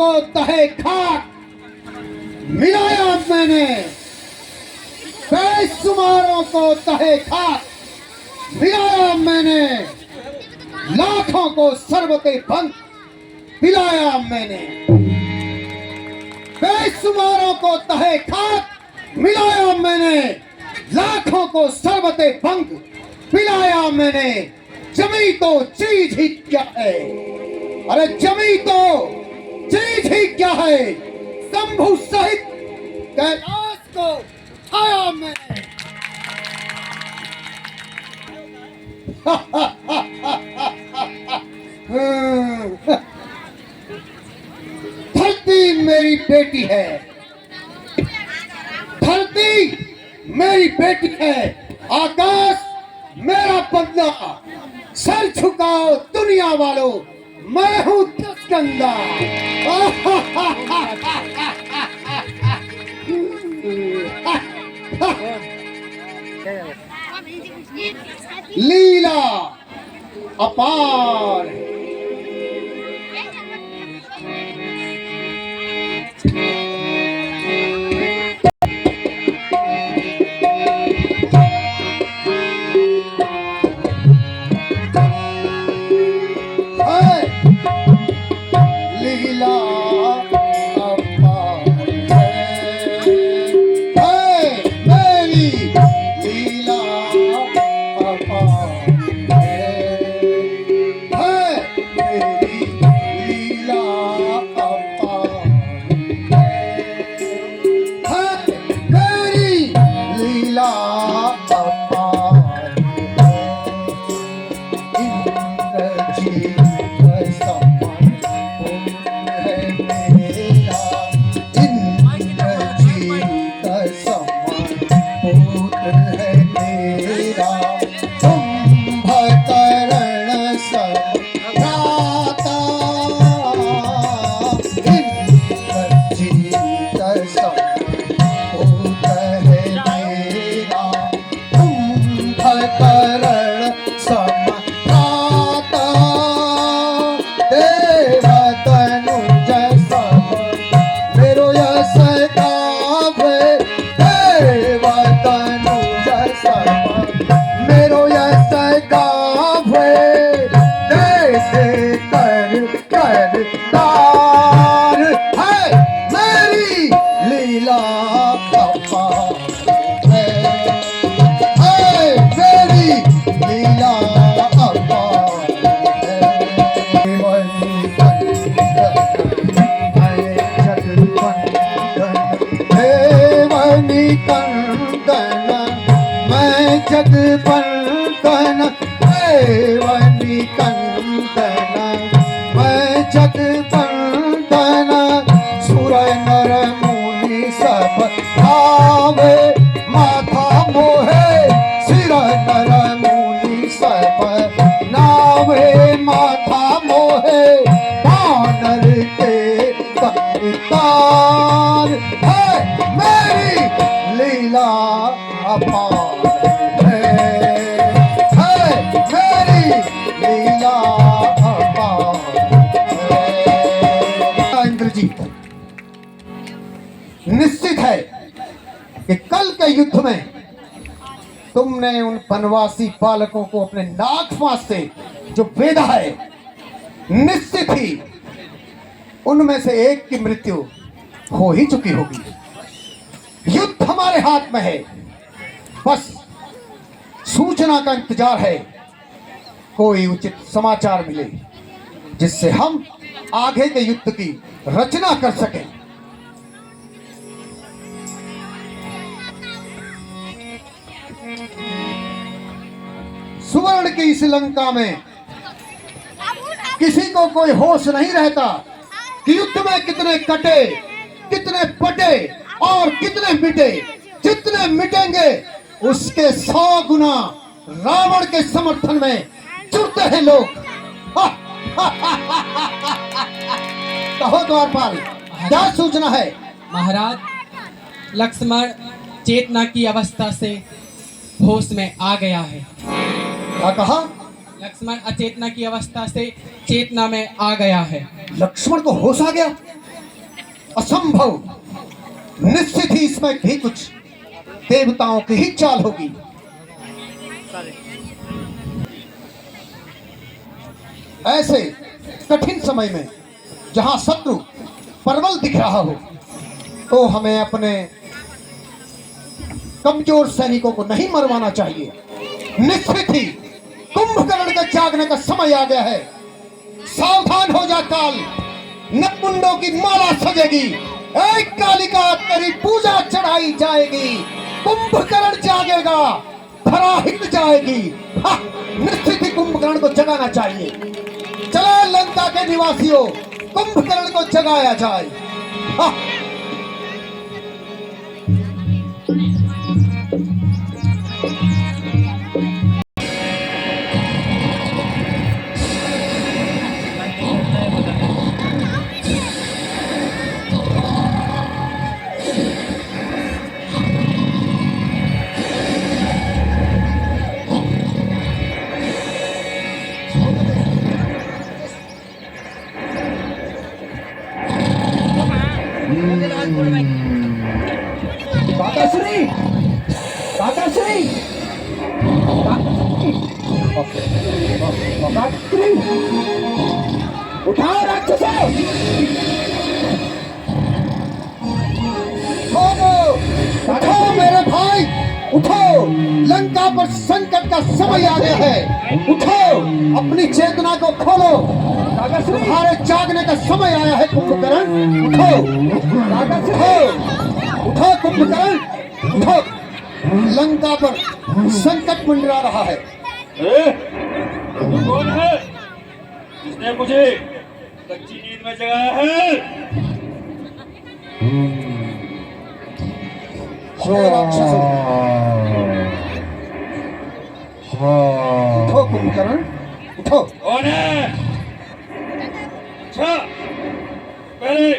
को तहे खाक मिलाया मैंने, बेशुमारों को तहे खाक मिलाया मैंने, लाखों को शरबते भंग पिलाया मैंने। बेशुमारों को तहे खाक मिलाया मैंने, लाखों को शरबते भंग पिलाया मैंने। जमी तो चीज ही क्या है, अरे जमी तो चीज ही क्या है, शंभु सहित कैलाश को उठाया मैंने। धरती मेरी बेटी है, धरती मेरी बेटी है, आकाश मेरा बदला। सर झुकाओ दुनिया वालों, मैं हूं दसगंगा। लीला अपार जगबंदन देवनी कंदन, मैं जगबंदन सुर नर मुनि सब भावे, माथा मोहे सिर नर मुनि सब नावे, माथा मोहे वानर के तार है, मेरी लीला अपार निश्चित है कि कल के युद्ध में तुमने उन वनवासी बालकों को अपने नाक फांस से जो बेधा है, निश्चित ही उनमें से एक की मृत्यु हो ही चुकी होगी। युद्ध हमारे हाथ में है, बस सूचना का इंतजार है, कोई उचित समाचार मिले जिससे हम आगे के युद्ध की रचना कर सकें। सुवर्ण की इस लंका में किसी को कोई होश नहीं रहता कि युद्ध में कितने कटे, कितने पटे और कितने मिटे। जितने मिटेंगे उसके 100 गुना रावण के समर्थन में जुटते हैं लोग। कहो द्वारपाल, क्या सूचना है? महाराज, लक्ष्मण चेतना की अवस्था से होश में आ गया है। क्या कहा? लक्ष्मण अचेतना की अवस्था से चेतना में आ गया है। लक्ष्मण को होश आ गया? असंभव। निश्चित ही इसमें भी कुछ देवताओं की ही चाल होगी। ऐसे कठिन समय में जहां शत्रु प्रबल दिख रहा हो, तो हमें अपने कमजोर सैनिकों को नहीं मरवाना चाहिए। निश्चित ही कुंभकर्ण के जागने का समय आ गया है। सावधान हो जा काल, नपुंडों की माला सजेगी, एक कालिका तेरी पूजा चढ़ाई जाएगी। कुंभकर्ण जागेगा, धरा हिल जाएगी। हाँ, निश्चित ही कुंभकर्ण को जगाना चाहिए। चलो लंका के निवासियों, कुंभकर्ण को जगाया जाए। हाँ। काकाश्री, काकाश्री, काकाश्री, उठाओ राक्षसों! उठो मेरे भाई, उठो। लंका पर संकट का समय आ गया है। उठो, अपनी चेतना को खोलो। तुम्हारे जागने का समय आया है कुंभकर्ण। उठो, उठो, उठो कुंभकर्ण, उठो। लंका पर संकट मंडरा रहा है। कौन है जिसने मुझे कच्ची नींद में जगाया है? राक्षसों, उठो कुंभकर्ण, उठो। कौन है? अच्छा, पहले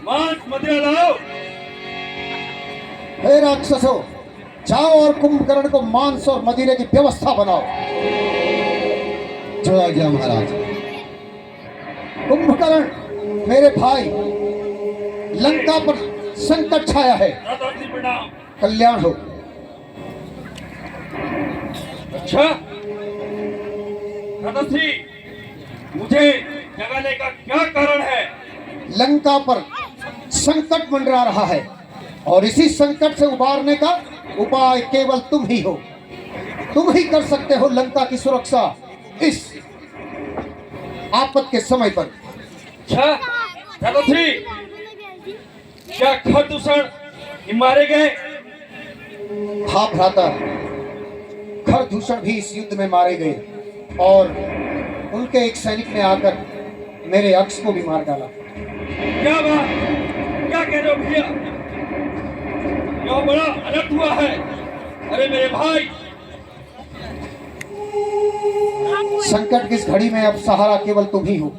मांस मदिरा लाओ। हे राक्षसों, जाओ और कुंभकर्ण को मांस और मदिरे की व्यवस्था बनाओ। जो आज्ञा महाराज। कुंभकर्ण मेरे भाई, लंका पर संकट छाया है, दादाजी प्रणाम। कल्याण हो। अच्छा, दादाजी, मुझे जगाने का क्या कारण है? लंका पर संकट मंडरा रहा है और इसी संकट से उबारने का उपाय केवल तुम ही हो। तुम ही कर सकते हो लंका की सुरक्षा इस आपद के समय पर। अच्छा, दादाजी, क्या खरदूषण मारे गए? हाँ भ्राता, खरदूषण भी इस युद्ध में मारे गए और उनके एक सैनिक ने आकर मेरे अक्ष को भी मार डाला। क्या बात, क्या कह रहे हो भैया? यह बड़ा अनर्थ हुआ है। अरे मेरे भाई, संकट की इस घड़ी में अब सहारा केवल तुम ही हो।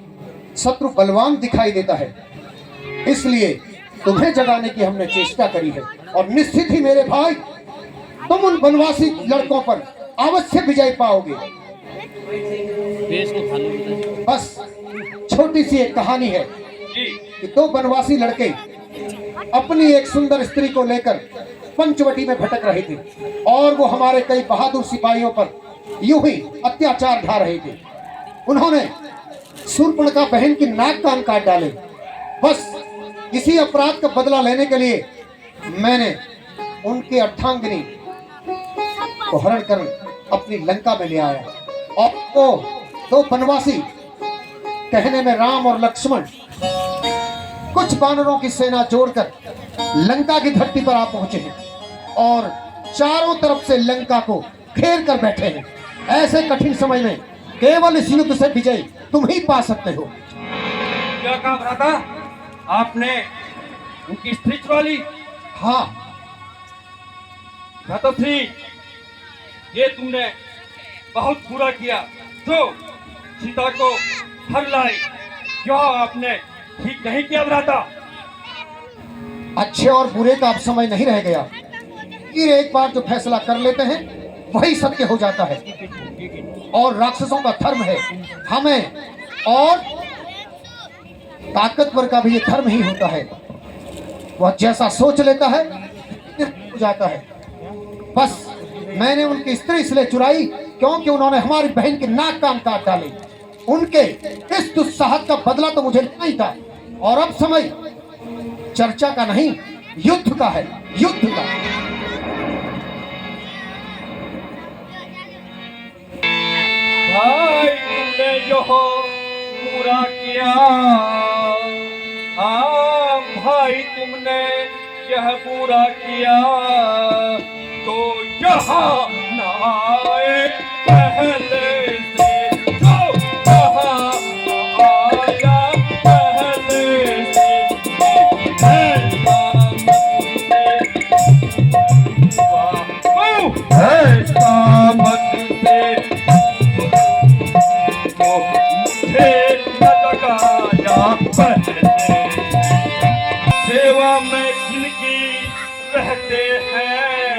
शत्रु बलवान दिखाई देता है, इसलिए तुम्हें जगाने की हमने चेष्टा करी है। और निश्चित ही मेरे भाई, तुम उन वनवासी लड़कों पर अवश्य विजय पाओगे। बस छोटी सी एक कहानी है कि दो वनवासी लड़के अपनी एक सुंदर स्त्री को लेकर पंचवटी में भटक रहे थे और वो हमारे कई बहादुर सिपाहियों पर यूं ही अत्याचार ढा रहे थे। उन्होंने शूर्पणखा बहन की नाक कान काट डाले। बस इसी अपराध का बदला लेने के लिए मैंने उनकी अर्धांगिनी को हरण कर अपनी लंका में ले आया और वो दो वनवासी, कहने में राम और लक्ष्मण, कुछ वानरों की सेना जोड़कर लंका की धरती पर आ पहुंचे हैं और चारों तरफ से लंका को घेर कर बैठे हैं। ऐसे कठिन समय में केवल इस युद्ध से विजय तुम ही पा सकते हो। क्या कहा भ्राता आपने? उनकी स्त्री चुरा ली? हाँ भ्राताश्री, ये तुमने बहुत बुरा किया जो सीता को हर लाई। यह आपने ठीक नहीं किया भ्राता। अच्छे और बुरे का अब समय नहीं रह गया। ये एक बार जो फैसला कर लेते हैं वही सत्य हो जाता है और राक्षसों का धर्म है हमें, और ताकतवर का भी ये धर्म ही होता है वह जैसा सोच लेता है हो जाता है। बस मैंने उनकी स्त्री इसलिए चुराई क्योंकि उन्होंने हमारी बहन के नाक कान काट डाले। उनके इस दुस्साहस का बदला तो मुझे लेना ही था। और अब समय चर्चा का नहीं, युद्ध का है, युद्ध का। भाई तुमने जो पूरा किया, हाँ भाई तुमने यह पूरा किया, तो यहाँ न आए पहले से, जो यहाँ आया पहले से, ऐसा मत से तो मुझे न लगाया पहले। सेवा में जिनकी रहते हैं,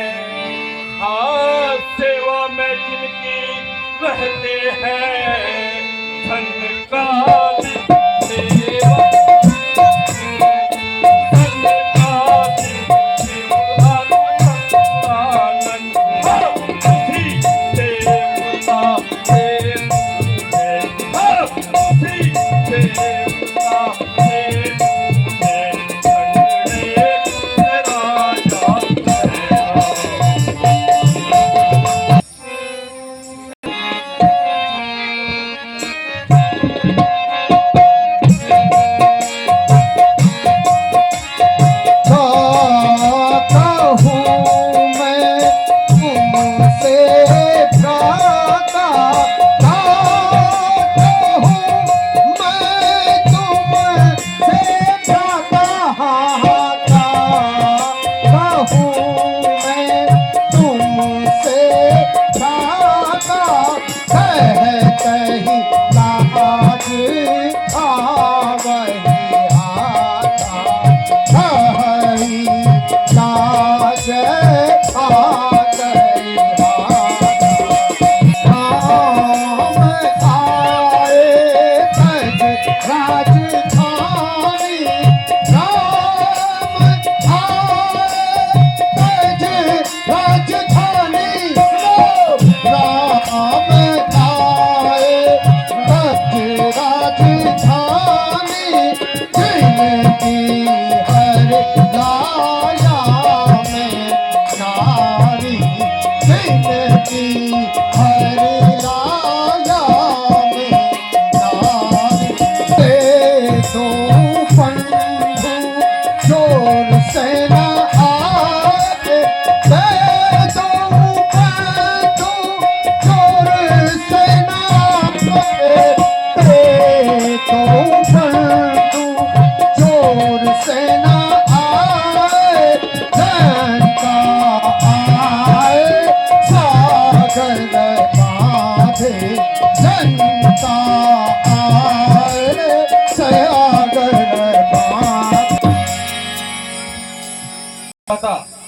हाँ सेवा में जिनकी रहते हैं, धन का सेवा, धन का सेवा आनंद, उसी सेवा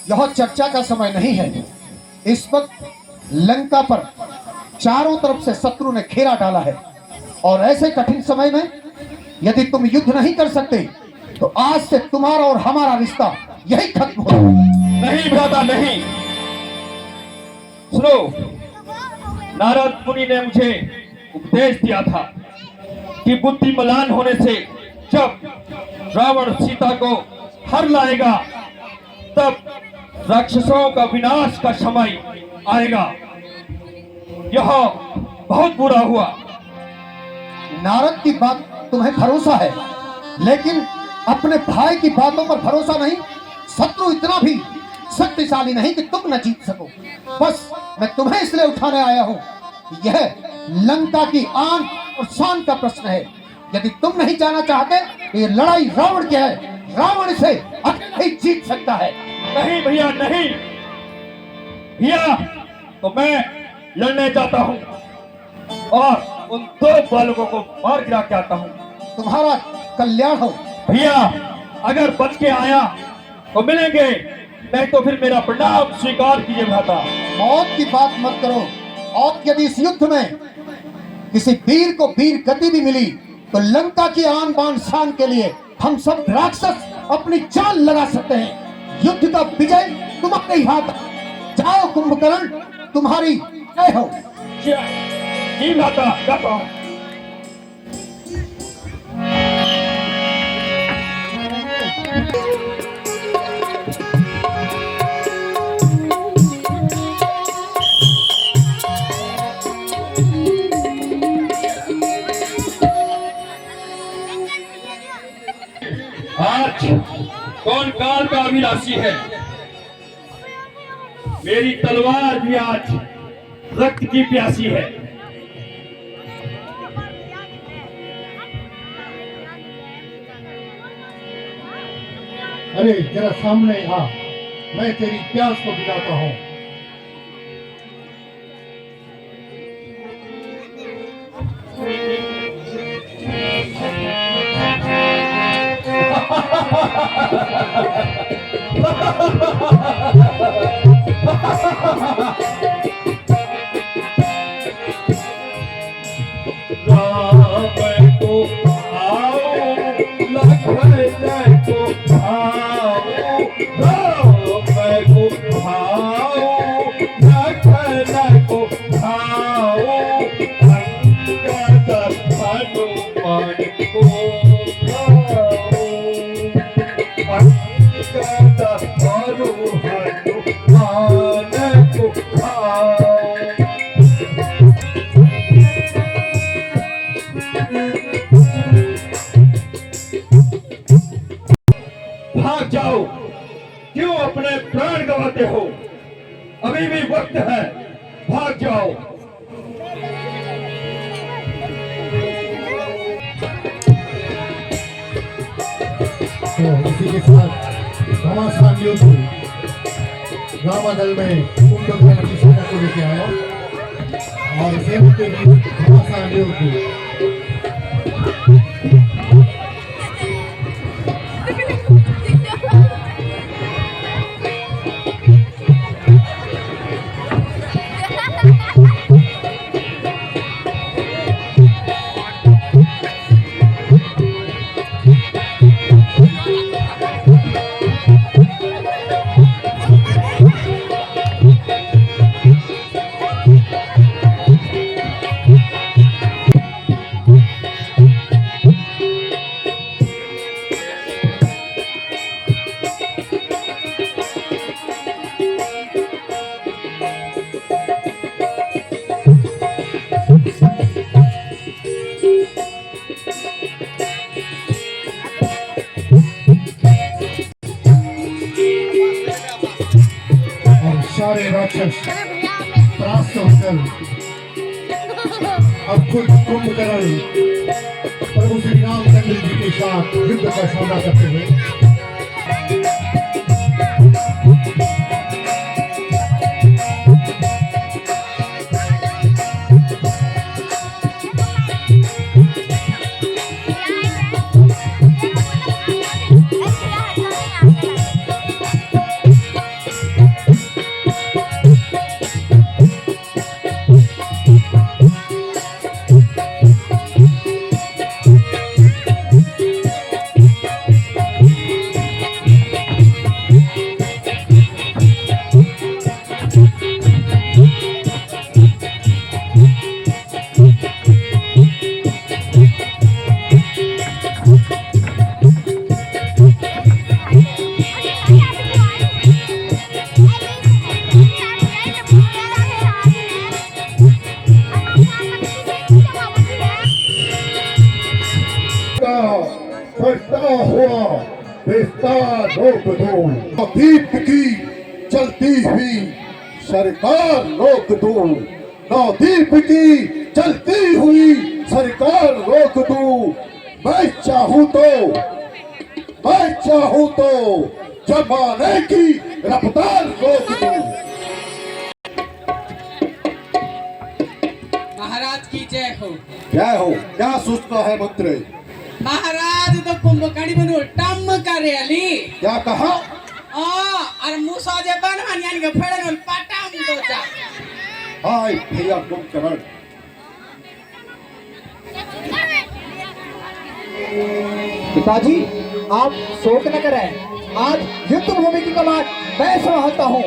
यह चर्चा का समय नहीं है। इस वक्त लंका पर चारों तरफ से शत्रु ने घेरा डाला है और ऐसे कठिन समय में यदि तुम युद्ध नहीं कर सकते तो आज से तुम्हारा और हमारा रिश्ता यही खत्म हो। नहीं भ्राता नहीं, सुनो, नारद मुनि ने मुझे उपदेश दिया था कि बुद्धि मलान होने से जब रावण सीता को हर लाएगा तब राक्षसों का विनाश का समय आएगा। यह बहुत बुरा हुआ। नारद की बात तुम्हें भरोसा है, लेकिन अपने भाई की बातों पर भरोसा नहीं। शत्रु इतना भी शक्तिशाली नहीं कि तुम न जीत सको। बस मैं तुम्हें इसलिए उठाने आया हूं कि यह लंका की आन और शान का प्रश्न है। यदि तुम नहीं जाना चाहते तो ये लड़ाई रावण की है। रावण से अकेले ही जीत सकता है। नहीं भैया नहीं, भैया तो मैं लड़ने जाता हूँ और उन दो बालकों को मार गिरा के आता हूँ। तुम्हारा कल्याण हो। भैया अगर बच के आया तो मिलेंगे, नहीं तो फिर मेरा प्रणाम स्वीकार कीजिए भ्राता। मौत की बात मत करो। और यदि इस युद्ध में किसी वीर को वीर गति भी मिली तो लंका की आन बान शान के लिए हम सब राक्षस अपनी जान लगा सकते हैं। युद्ध का विजय तुम्हारे ही हाथ है। जाओ कुंभकर्ण, तुम्हारी जय हो। जी भ्राता, जाता हूं। आज कौन काल का अभिलाषी है? मेरी तलवार भी आज रक्त की प्यासी है। अरे जरा सामने आ, मैं तेरी प्यास को बुझाता हूँ। भाग जाओ, क्यों अपने प्राण गंवाते हो? अभी भी वक्त है, भाग जाओ। तो इसी के साथ घमासान युद्ध रामादल में कुंभकर्ण की सेना को लेके आया और सेना के भी घमासान युद्ध। सारे राक्षस त्रास्त होकर अब खुद कुंभकर्ण प्रभु श्री रामचंद्र जी के साथ युद्ध का सामना करते हुए हुआ विस्तार रोक दो, दीप की चलती हुई सरकार रोक दो, नवदीप की चलती हुई सरकार रोक दो। मैं चाहूं तो जमाने की रफ्तार रोक दूं। महाराज की जय हो। जय हो। क्या सोचता है मंत्री? महाराज तो कुंभकर्ण बनो टम करे अली। क्या कहा? और मूसा जे बनवान यानी के फेड़न पटाम दो जा। हाय भैया कुंभकर्ण, पिताजी आप शोक न करें, आज युद्ध भूमि की कमान मैं संभालता हूँ।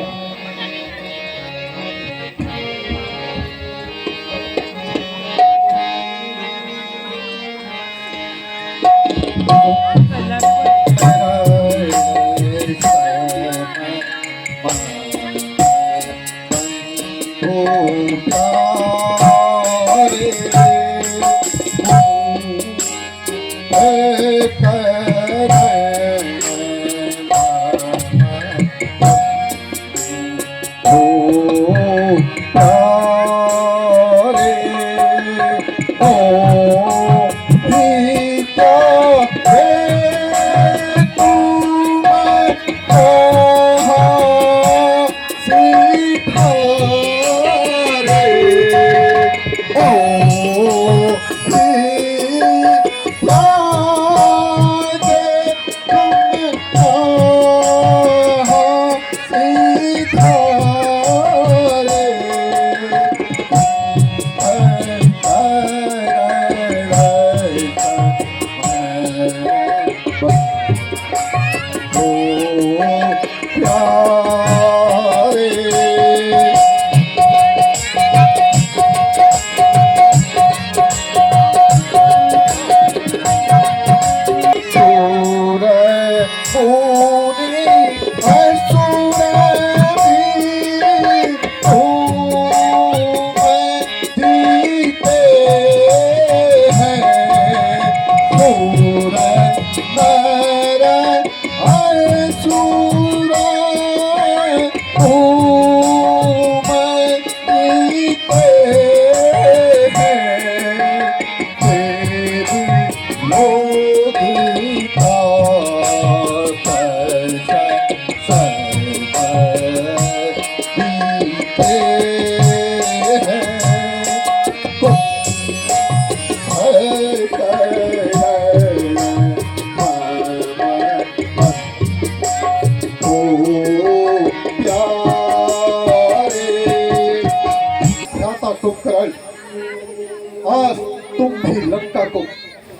आज तुम भी लंका को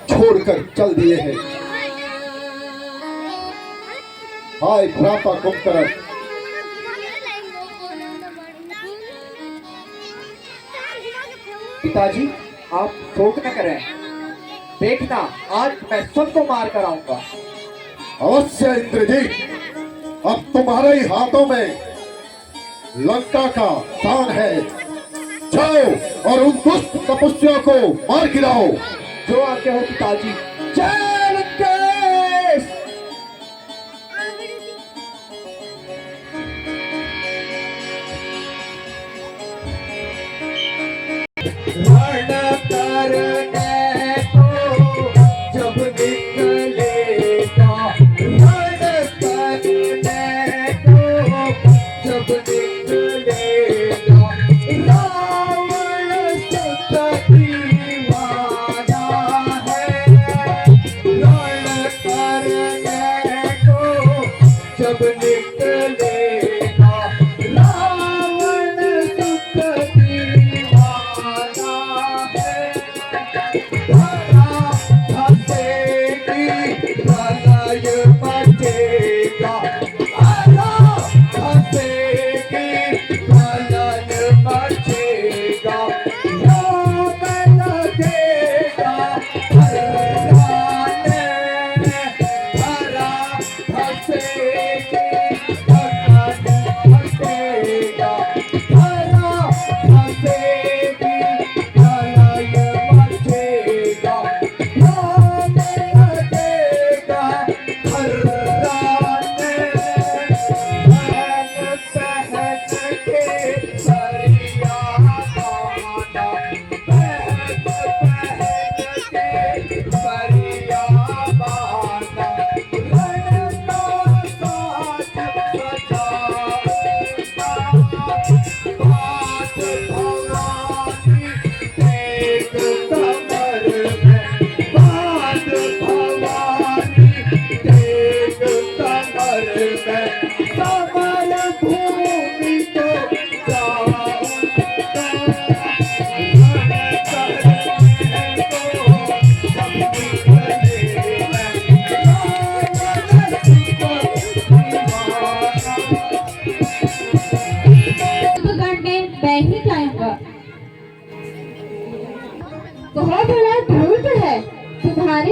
छोड़कर चल दिए हैं। हाय भ्राता कुंभकर्ण, पिताजी आप शोक न करें, देखना आज मैं सबको मार कर आऊंगा। अवश्य इंद्रजीत, अब तुम्हारे ही हाथों में लंका का स्थान है। जाओ और उन दुष्ट तपस्वियों को मार गिराओ। जो आज्ञा हो पिताजी। जय लंकेश।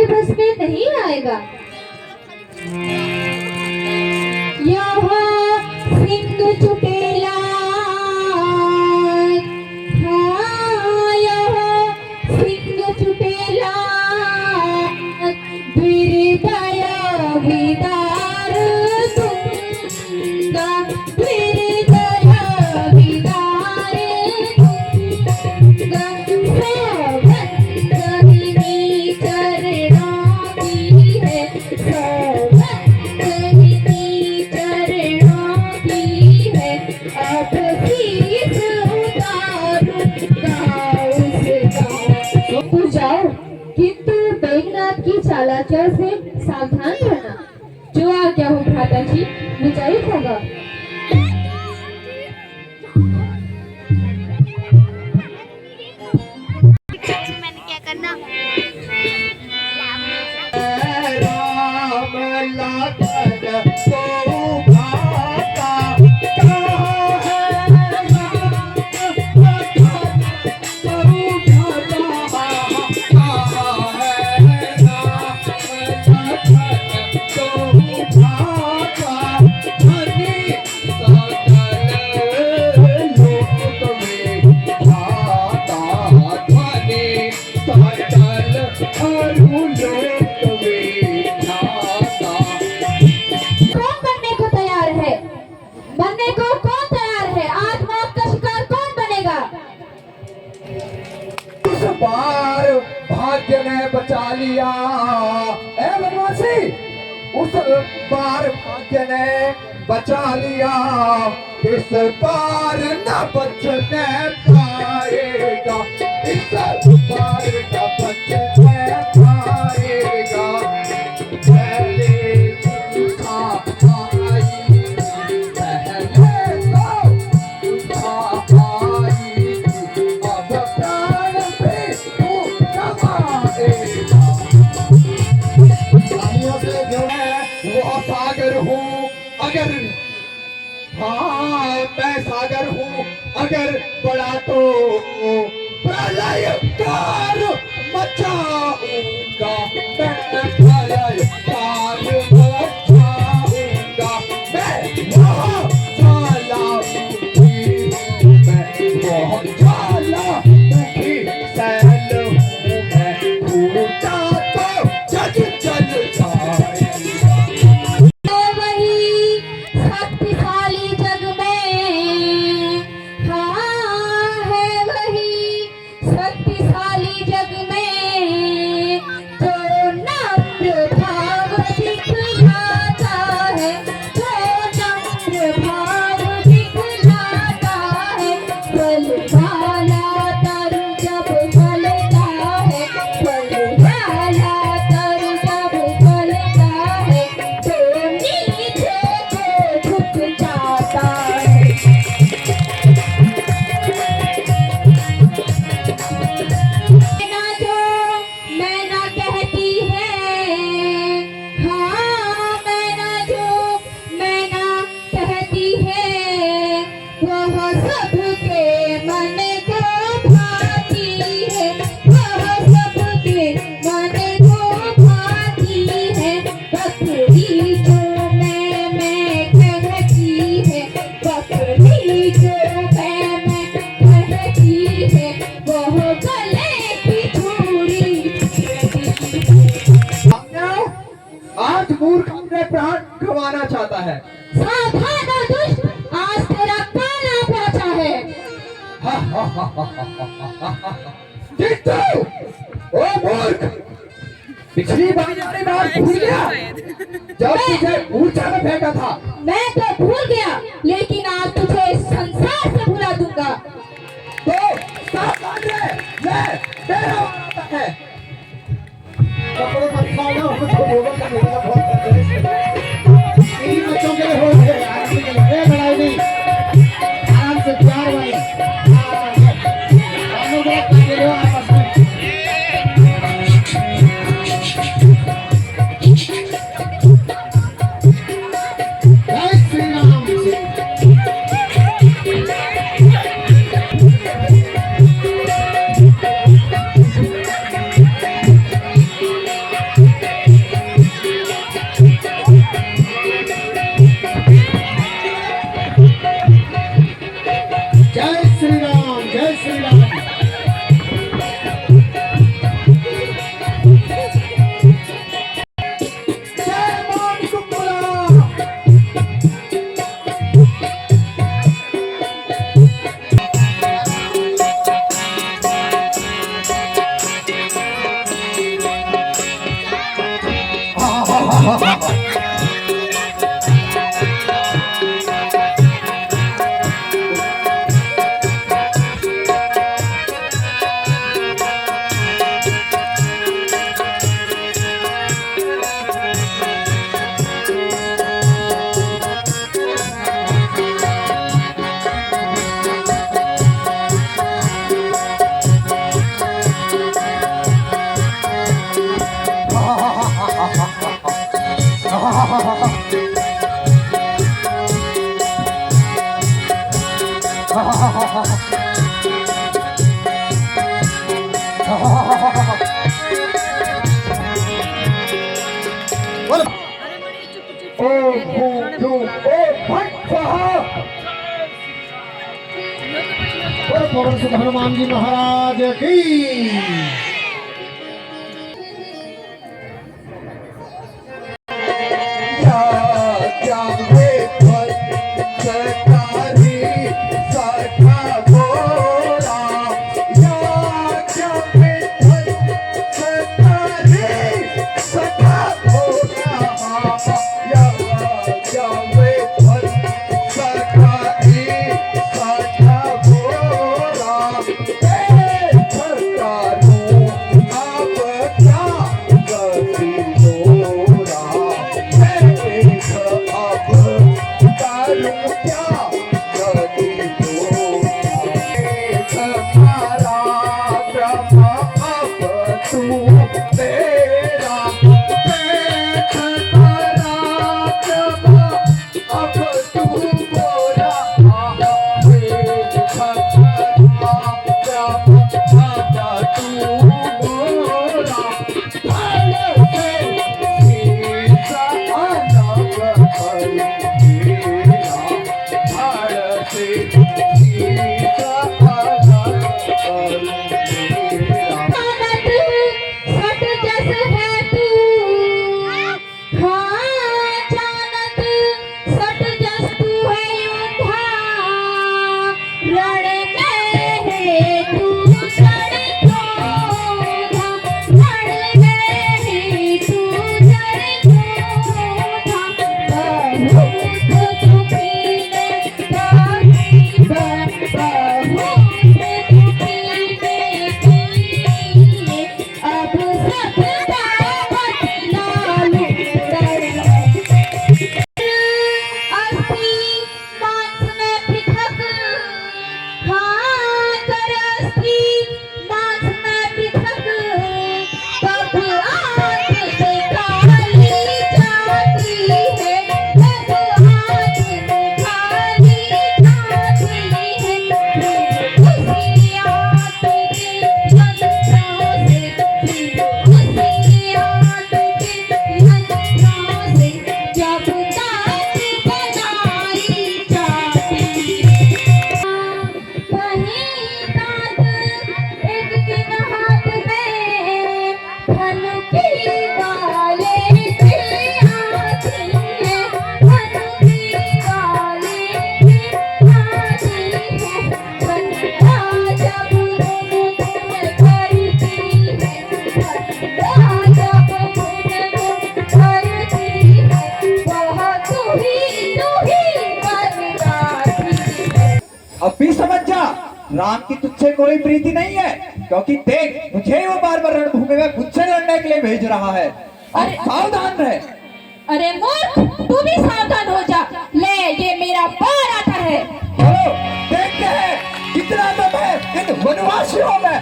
तुम्हारे बस में नहीं आएगा। यहाँ सिंह चुटेला, हाँ यहाँ सिंह चुटेला, दया विदार दूंगा, दया विदार दूंगा। सौगंधनी चरणों की है, सौगंधनी चरणों की है, अब शीश उतारूंगा उसका। तू जाओ, किंतु मेघनाथ की चालाकियों से सावधान रहना। जो आज्ञा हो भ्राता जी, विजयी होगा। मैंने क्या करना राम लखन को भाता, कहाँ है राम लखन को भाता, कहाँ है राम लखन को भाता। धनी सकल लोक में भाता, धनी सकल अरु लोक में भाता। कौन बनने को तैयार है? बनने को कौन तैयार है? आज मौत का शिकार कौन बनेगा? उस बार भाग्य ने बचा लिया, ए बनवासी, उस बार भाग्य ने बचा लिया, इस बार न बचने पाएगा, इस बार न बचने पाएगा। पहले सुखा आई, पहले तो सुखा आई, अब प्राण पे तू कमाएगा। साइयों से जो है वो सागर हूँ, अगर हाँ मैं सागर हूँ, अगर बड़ा तो प्रलय कार मचाऊंगा, मैं प्रलय कार मचाऊंगा। मैं वहाँ ज्वालामुखी, मैं बहुत ज्वालामुखी सैल हूँ, मैं फूटा तो जग जल जाएगा। है वही शक्तिशाली जग में, हाँ है वही शक्तिशाली जग में, जो नम्र भाव दिखलाता है, जो नम्र भाव दिखलाता है। बल वाला तर जब चलता है, बल वाला तर जब चलता है, तो नीचे को झुक जाता है। मैना जो मैना कहती है, हाँ मैना जो मैना कहती है, वह सबके मन को भाती है, वह सबके मन को भाती है। बकरी जो मैं कहती है, बकरी जो मैं कहती है, वह गले की चूड़ी आज मूर्ख अपने प्राण गंवाना चाहता है। सावधान और दुष्ट, आज तेरा काला पहुंचा है। जीतू, ओ मूर्ख, पिछली बार अपनी बात भूल गया जब तुझे ऊंचा में फेंका था। मैं तो भूल गया, लेकिन आज तुझे इस संसार से भुला दूंगा। तो सावधान रहे, मैं तेरा वाला है। कपड़ों पर खाना उसको छोड़ोगा तो मेरा बहुत तकलीफ है। इन बच्चों के लिए हो गए आराम से लड़ाई नहीं, आराम से प्यार वाले दोनों बात कर लो आपस में। जय श्री राम। ओ भूजू ओ भट साहब और पवन सुत हनुमान जी महाराज की अब भी समझ जा, राम की तुझसे कोई प्रीति नहीं है, क्योंकि देख मुझे वो बार बार रणभूमि में मुझसे लड़ने के लिए भेज रहा है। अब सावधान रहे। अरे मूर्ख, तू भी सावधान हो जा। ले, ये मेरा बार आता है। चलो देखते हैं कितना दम है इन वनवासियों में।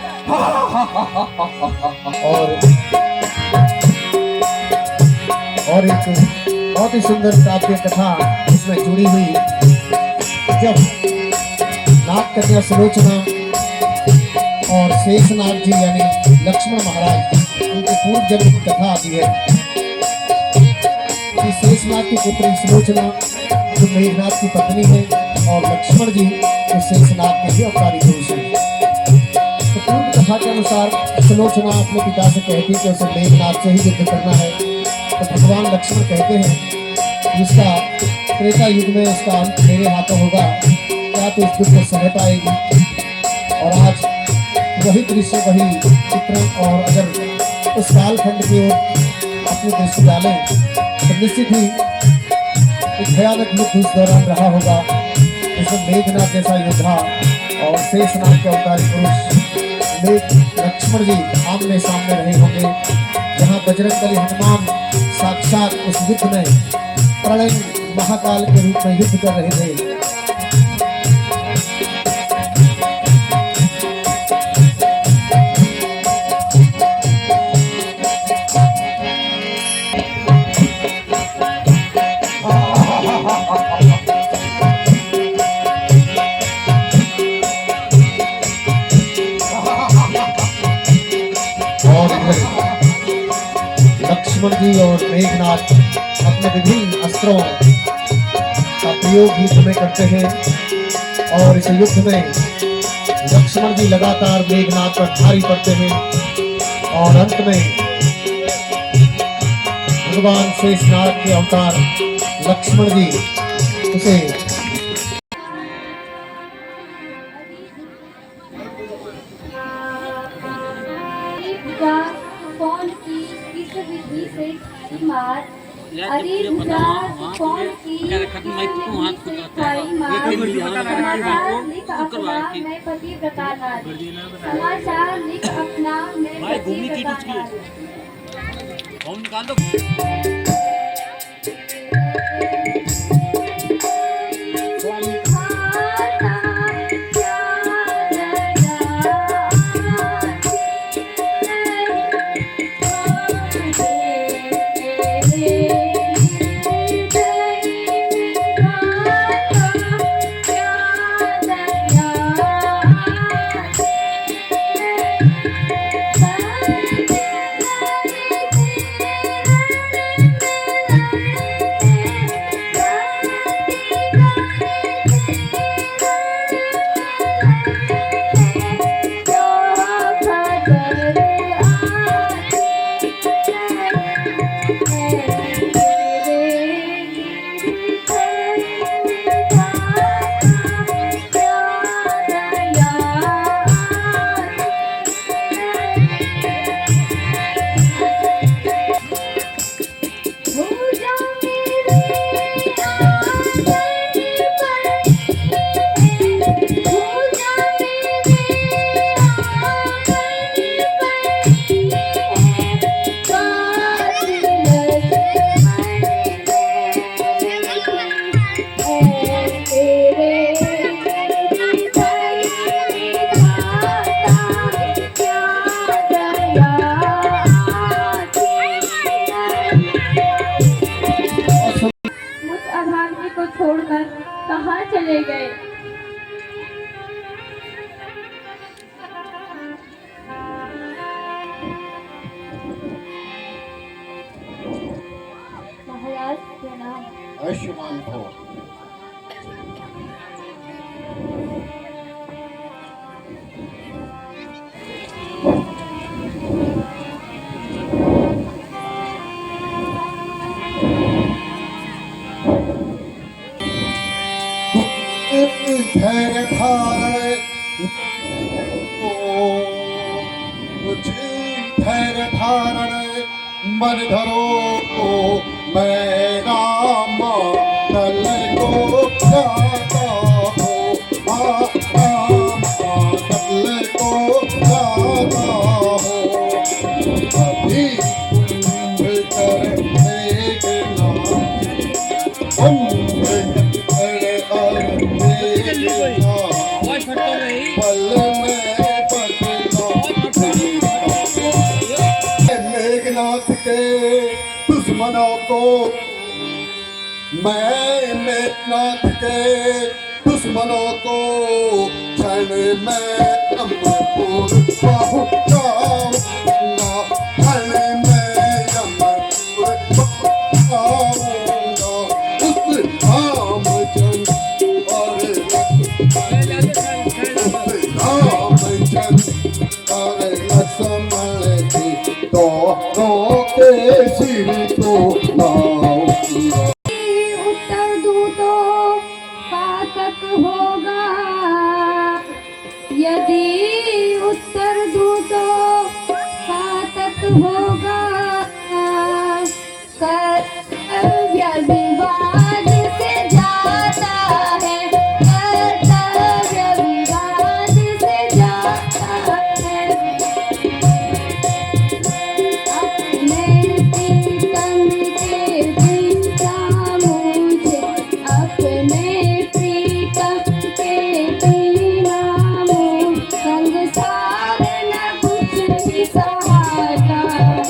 और एक बहुत ही सुंदर काव्य कथा इसमें जुड़ी हुई। जब नाग कन्या सुलोचना और शेषनाग जी यानी लक्ष्मण महाराज उनके पूर्व जन्म की कथा आती है कि शेषनाग की पुत्री सुलोचना जो मेघनाथ की पत्नी है और लक्ष्मण जी जो शेषनाग के भी अवतारी पुरुष हैं। तो पूर्व कथा के अनुसार सुलोचना अपने पिता से कहती कि उसे मेघनाथ से ही युद्ध करना है। तो भगवान लक्ष्मण कहते हैं जिसका त्रेता युग में उसका अंत मेरे हाथों होगा, क्या तो इस दुख को सह पाएगी। और आज वही दृश्य वही चित्रण, और अगर उस कालखंड की ओर अपनी दृष्टि डालें तो निश्चित ही एक भयानक युद्ध उस दौरान रहा होगा जिसमें मेघनाथ जैसा योद्धा और शेषनाग के अवतारी पुरुष लक्ष्मण जी आमने सामने रहे होंगे, जहाँ बजरंगबली हनुमान साक्षात उस युद्ध में प्रलय महाकाल के रूप में युद्ध कर रहे थे। लक्ष्मण जी और मेघनाथ अपने विभिन्न अस्त्रों का प्रयोग युद्ध में करते हैं और इस युद्ध में लक्ष्मण जी लगातार मेघनाथ पर भारी पड़ते हैं और अंत में भगवान शेषनाग के अवतार लक्ष्मण जी उसे कौन की किस विधि से मार अरे भुजा कौन की खाई मार समाचार लिख अपना मैं पति प्रकार समाचार लिख अपना मैं पति प्रकार छोड़कर कहाँ चले गए। महाराज प्रणाम। आयुष्मान भव। धैर्य धारण धैर्य धारण मन धरो मैं राम तल को जाता हूँ तल को जाता हूँ अभी कुंभ कर देखना मेघनाथ के दुश्मनों को मैं मेघनाथ के दुश्मनों को क्षण में अमरपुर पहुँचाऊंगा क्षण में अमरपुर पहुँचाऊंगा उस रामचंद्र और लक्ष्मण की दोनों के सिर तो उत्तर दूँ तो पातक होगा, यदि उत्तर दूँ तो पातक होगा। कर्तव्य विवाद से जाता है, कर्तव्य विवाद से जाता है। अपने प्रीतम के बिना मुझे, अपने प्रीतम के बिना मुझे संसार न कुछ भी सहाता है।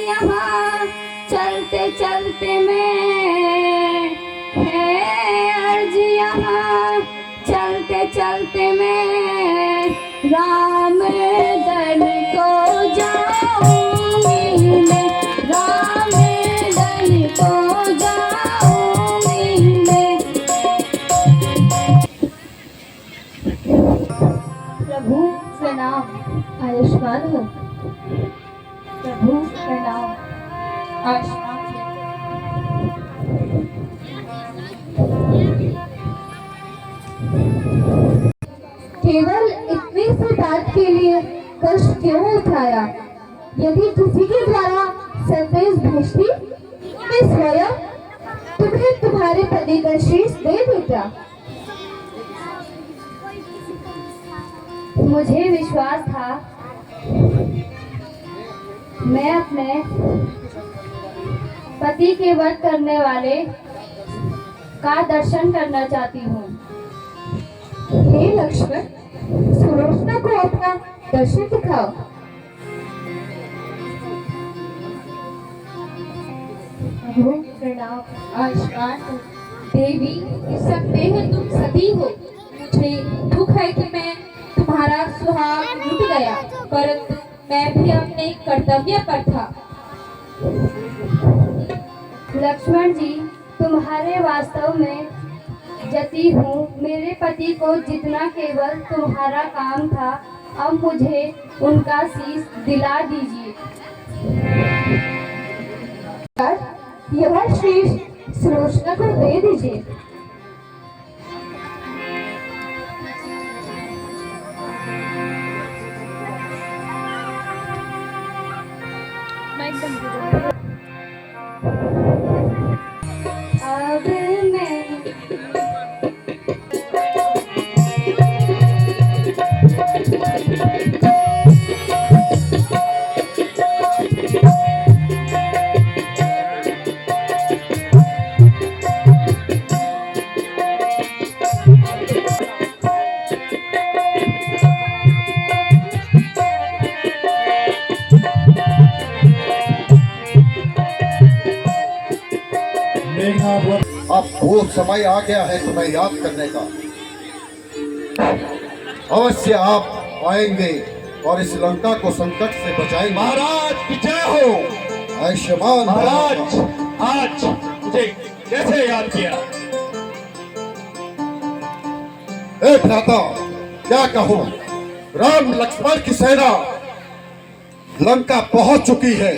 यहाँ चलते चलते मैं है अर्ज, यहाँ चलते चलते मैं राम दल को जाऊंगी मैं। केवल इतनी सी बात के लिए कष्ट क्यों उठाया? यदि किसी के द्वारा संदेश भेजती, मैं स्वयं तुम्हें तुम्हारे पति का शीश दे देता। मुझे विश्वास था मैं अपने पति के वध करने वाले का दर्शन करना चाहती हूँ। हे लक्ष्मण, सुलोचना को अपना दर्शन दिखाओ। प्रणाम। आयुष्मान देवी, निस्संदेह तुम सती हो। मुझे दुख है कि मैं तुम्हारा सुहाग लुट गया, परंतु मैं भी अपने कर्तव्य पर था। लक्ष्मण जी, तुम्हारे वास्तव में जती हूँ। मेरे पति को जितना केवल तुम्हारा काम था, अब मुझे उनका शीश दिला दीजिए। यह शीश सुलोचना को दे दीजिए। अब मैं अब वो समय आ गया है तुम्हें याद करने का। अवश्य आप आएंगे और इस लंका को संकट से बचाएंगे। महाराज विजय हो। आयुष्मान महाराज, आज मुझे कैसे याद किया? ए भ्राता, क्या कहूं, राम लक्ष्मण की सेना लंका पहुंच चुकी है।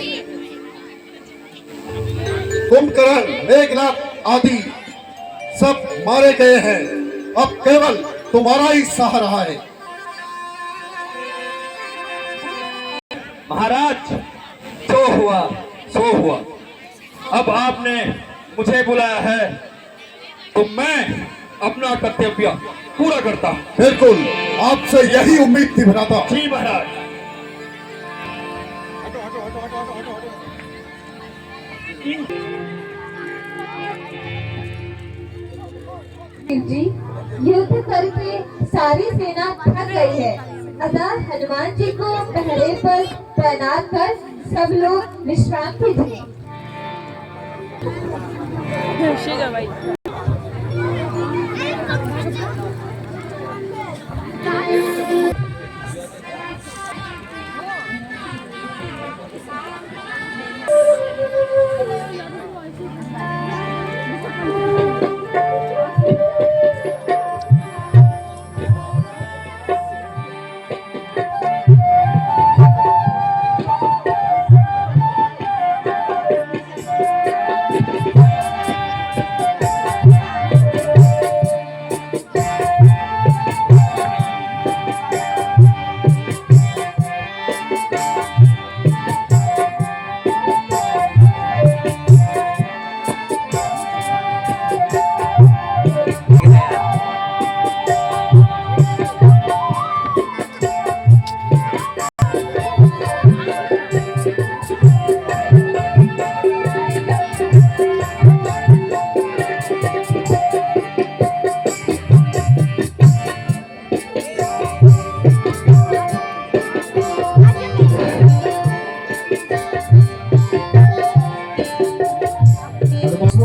कुंभकर्ण, मेघनाथ आदि सब मारे गए हैं। अब केवल तुम्हारा ही सहा रहा है। महाराज, जो हुआ सो हुआ। अब आपने मुझे बुलाया है तो मैं अपना कर्तव्य पूरा करता हूं। बिल्कुल, आपसे यही उम्मीद थी भ्राता। जी महाराज। जी, युद्ध करके सारी सेना थक गई है, अतः हनुमान जी को पहरे पर तैनात कर सब लोग विश्राम कीजिए।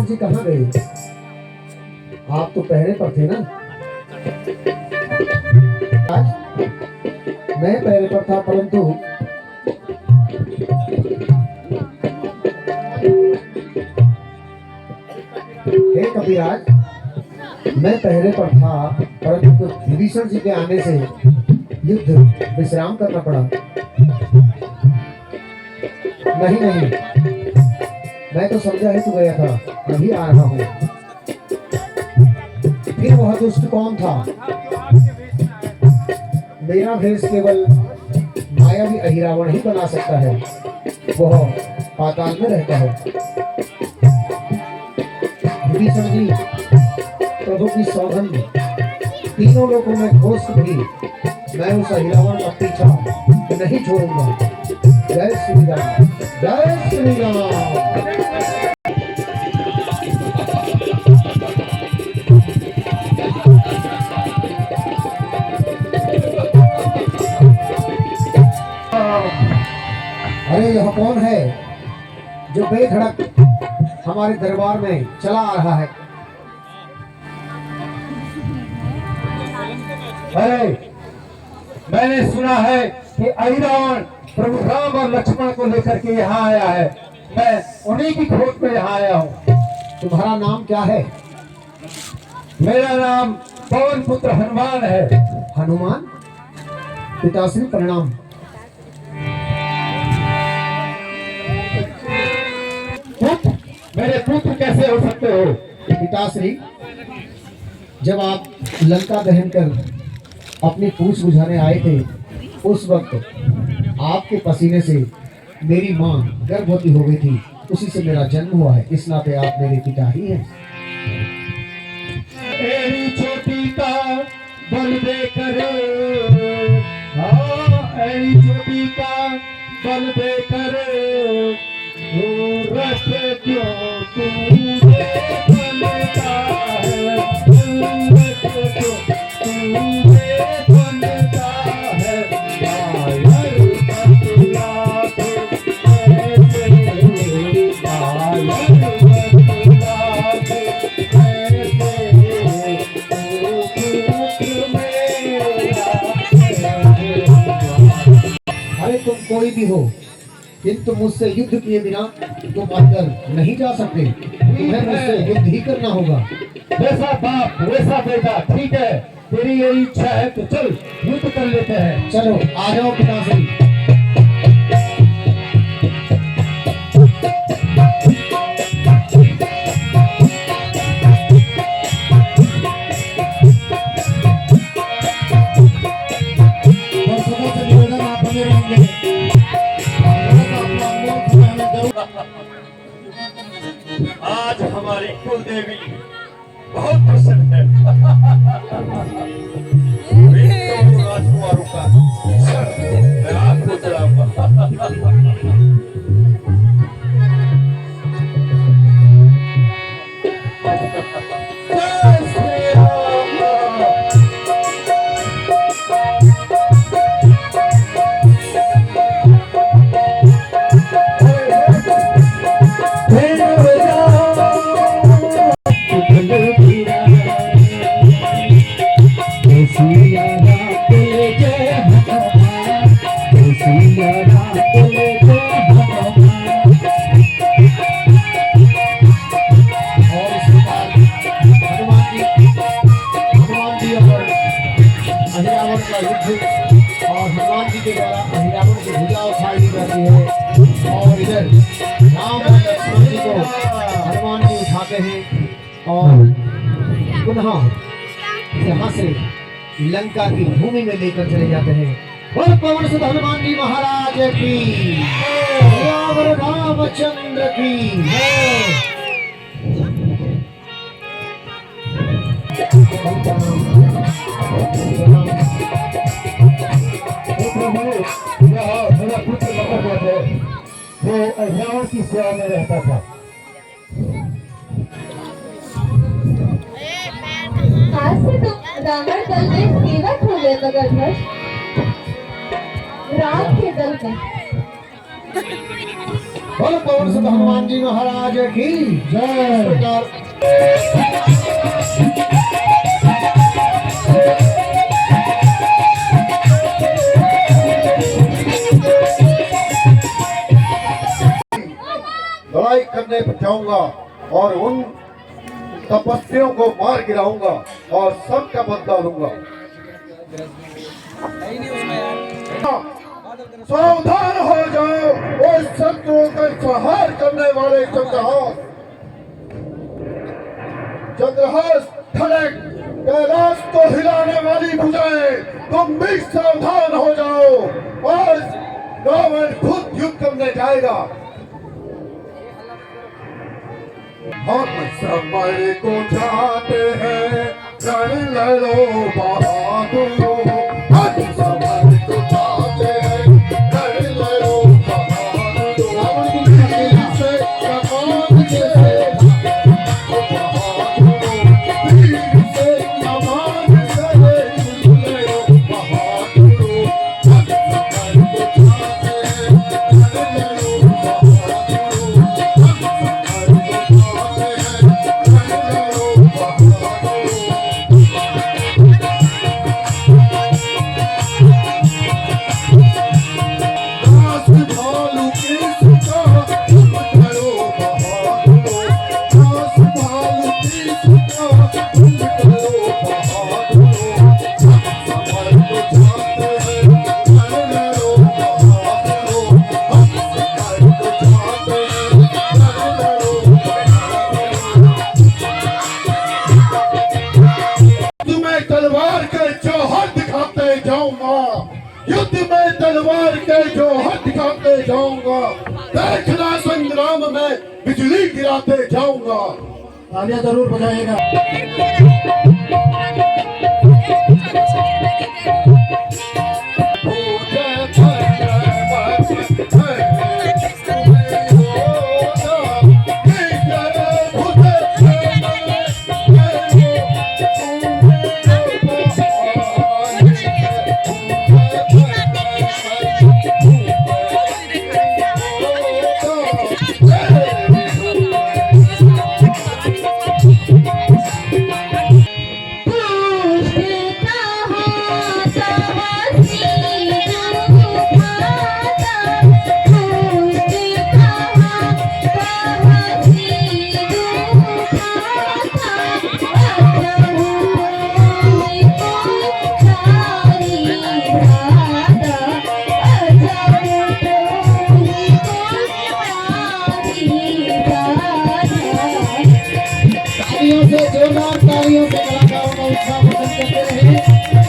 जी कहाँ गए? आप तो पहरे पर थे ना? मैं पहरे पर था, परंतु हे कपिराज, मैं पहरे पर था, परंतु विभीषण जी के आने से युद्ध विश्राम करना पड़ा। नहीं, मैं तो समझा ही तो गया था, अभी आ रहा हूँ। फिर वह दुष्ट कौन था? मेरा भेष केवल मायावी अहिरावण ही बना सकता है, वह पाताल में रहता है। विभीषण जी, प्रभु की सौगंध, तीनों लोगों में घोष भी मैं उस अहिरावण का पीछा नहीं छोड़ूंगा। जय श्री राम, जय श्री राम। अरे यह कौन है जो बेधड़क हमारे दरबार में चला आ रहा है? अरे मैंने सुना है कि अहिरावण प्रभु राम और लक्ष्मण को लेकर के यहाँ आया है। मैं उन्हीं की खोज में यहाँ आया हूँ। तुम्हारा नाम क्या है? मेरा नाम पवन पुत्र हनुमान है। हनुमान? पिताश्री प्रणाम। पुत्र? मेरे पुत्र कैसे हो सकते हो? पिताश्री, जब आप लंका दहन कर अपनी पूछ बुझाने आए थे, उस वक्त आपके पसीने से मेरी माँ गर्भवती हो गई थी, उसी से मेरा जन्म हुआ है। इस नाते आप मेरे पिता ही हैं। एड़ी चोटी का बल देकर, हाँ एड़ी चोटी का बल देकर, रख क्यों तुझे बनता है, रख क्यों तुझे बनता है, कायर बतला दे ऐसे, कायर बतला दे ऐसे, पुत्र मेरा। अरे तुम कोई भी हो, किंतु मुझसे युद्ध किए बिना तुम अंदर नहीं जा सकते। तुम्हें मुझसे युद्ध ही करना होगा। वैसा बाप वैसा बेटा, ठीक है, तेरी यही इच्छा है तो चल युद्ध कर लेते हैं। चलो आ जाओ पिताश्री। आज हमारी कुल देवी बहुत प्रसन्न है। राजकुमारों का मैं आपको चढ़ाऊंगा। जय श्री राम। और हनुमान जी के द्वारा अहिरावण की भुजा उखाड़ ली जाती है। और इधर राम और लक्ष्मण जी को हनुमान जी उठाते हैं और पुनः यहाँ से लंका की भूमि में लेकर चले जाते हैं। बोल पवन सुत हनुमान जी महाराज की, राम रामचंद्र की। मेरा पुत्र मगध है, वो अहिरावण की सेवा में रहता था। आज से तुम रावण दल में सेवक हो गए मगर राम के दल में। बोल पवन सुत हनुमान जी महाराज की जय। लड़ाई करने पर जाऊंगा और उन तपस्वियों को मार गिराऊंगा और सबका बदला लूंगा। सावधान हो जाओ, वो शत्रुओं का संहार करने वाले चंद्रहास। चंद्रहास खड़क कैलाश को हिलाने वाली भुजाएं, तुम भी सावधान हो जाओ। और रावण खुद युद्ध करने जाएगा। हम समय को जाते हैं, रण लड़ो बहादुरो। हम समय को जाते हैं, रण लड़ो बहादुरो। वीर से कमान जैसे बहादुरो, वीर से कमान जैसे लड़ो बहादुरो। हम समय को जाते हैं, रण लड़ो बहादुरो। तलवार के जौहर दिखाते जाऊंगा, युद्ध में तलवार के जौहर दिखाते जाऊंगा। देखना संग्राम में बिजली गिराते जाऊंगा। तालियां जरूर बजाइएगा। जोरदार तालियों से कलाकारों का उत्साह पसंद करते रहे।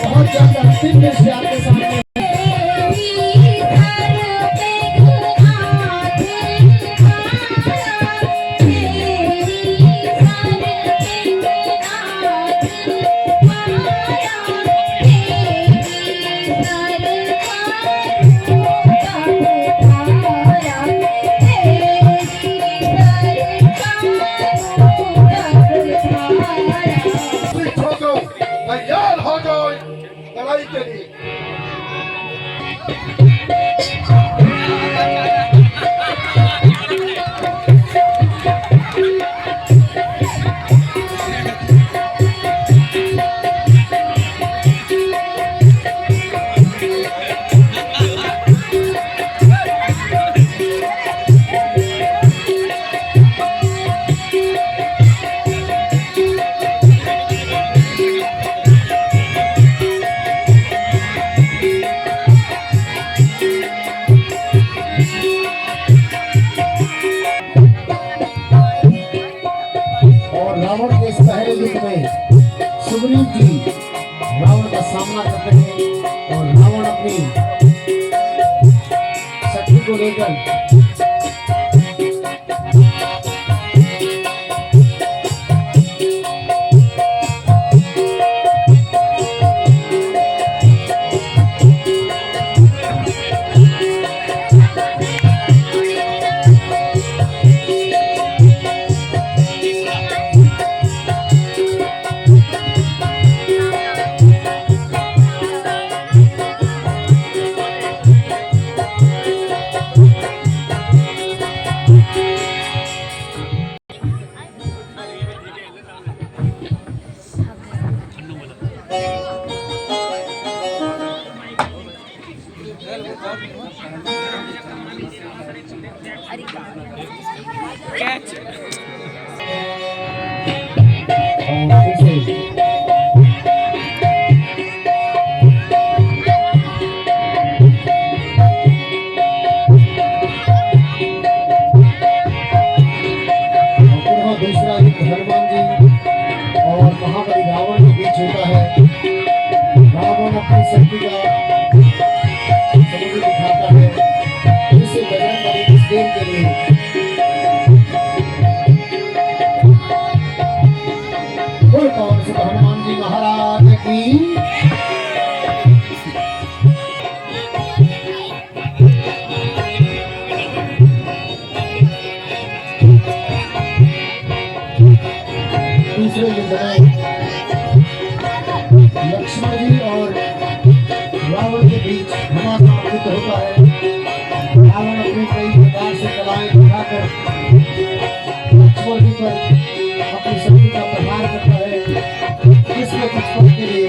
बहुत जल्द अंतिम दृश्य आपके सामने। तैयार हो जाओ लड़ाई के लिए। रावण के इस पहले युद्ध में सुग्रीव जी रावण का सामना करते हैं और रावण अपनी शक्ति को लेकर दूसरा युद्ध हनुमान जी और महाबली रावण के बीच शक्ति का सबूत दिखाता है। जिससे बजरंगबली इस गेम के लिए कोई कौन से हनुमान जी महाराज की दूसरे युद्ध में लक्ष्मण जी और रावण के बीच घमासान युद्ध होता है। रावण अपने कई प्रकार से कलाएं दिखाकर लक्ष्मण जी पर अपनी शक्ति का प्रहार करता है। इसमें कुछ पल के लिए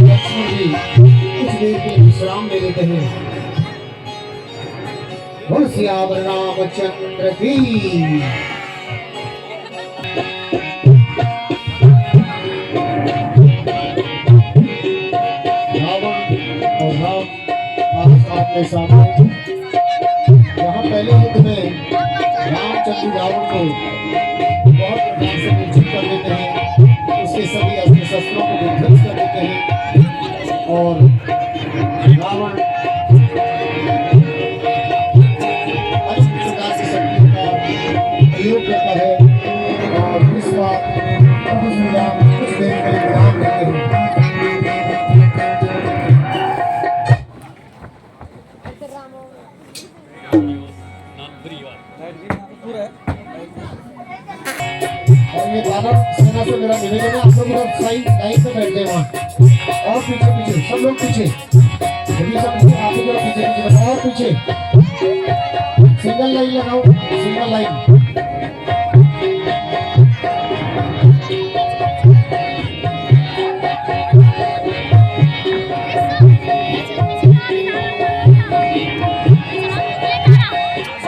लक्ष्मण जी कुछ देर के विश्राम ले लेते हैं। बोल सियावर रामचंद्र की। अपने सामने यहाँ पहले युद्ध में रामचंद्र रावण को बहुत प्रकार से मूर्छित कर देते हैं। उसके सभी अस्त्र शस्त्रों को विध्वंस कर देते हैं और रावण अनेक प्रकार की शक्तियों का प्रयोग करता है। और इस बार प्रभु श्री राम कुछ देर के लिए विराम लेते हैं। और ये दानव सेना से मेरा निवेदन है, आप लोग साइड लाइन पे बैठते हैं वहाँ और पीछे पीछे सब लोग पीछे जल्दी सब आप लोग पीछे पीछे बैठो और पीछे सिंगल लाइन लगाओ, सिंगल लाइन।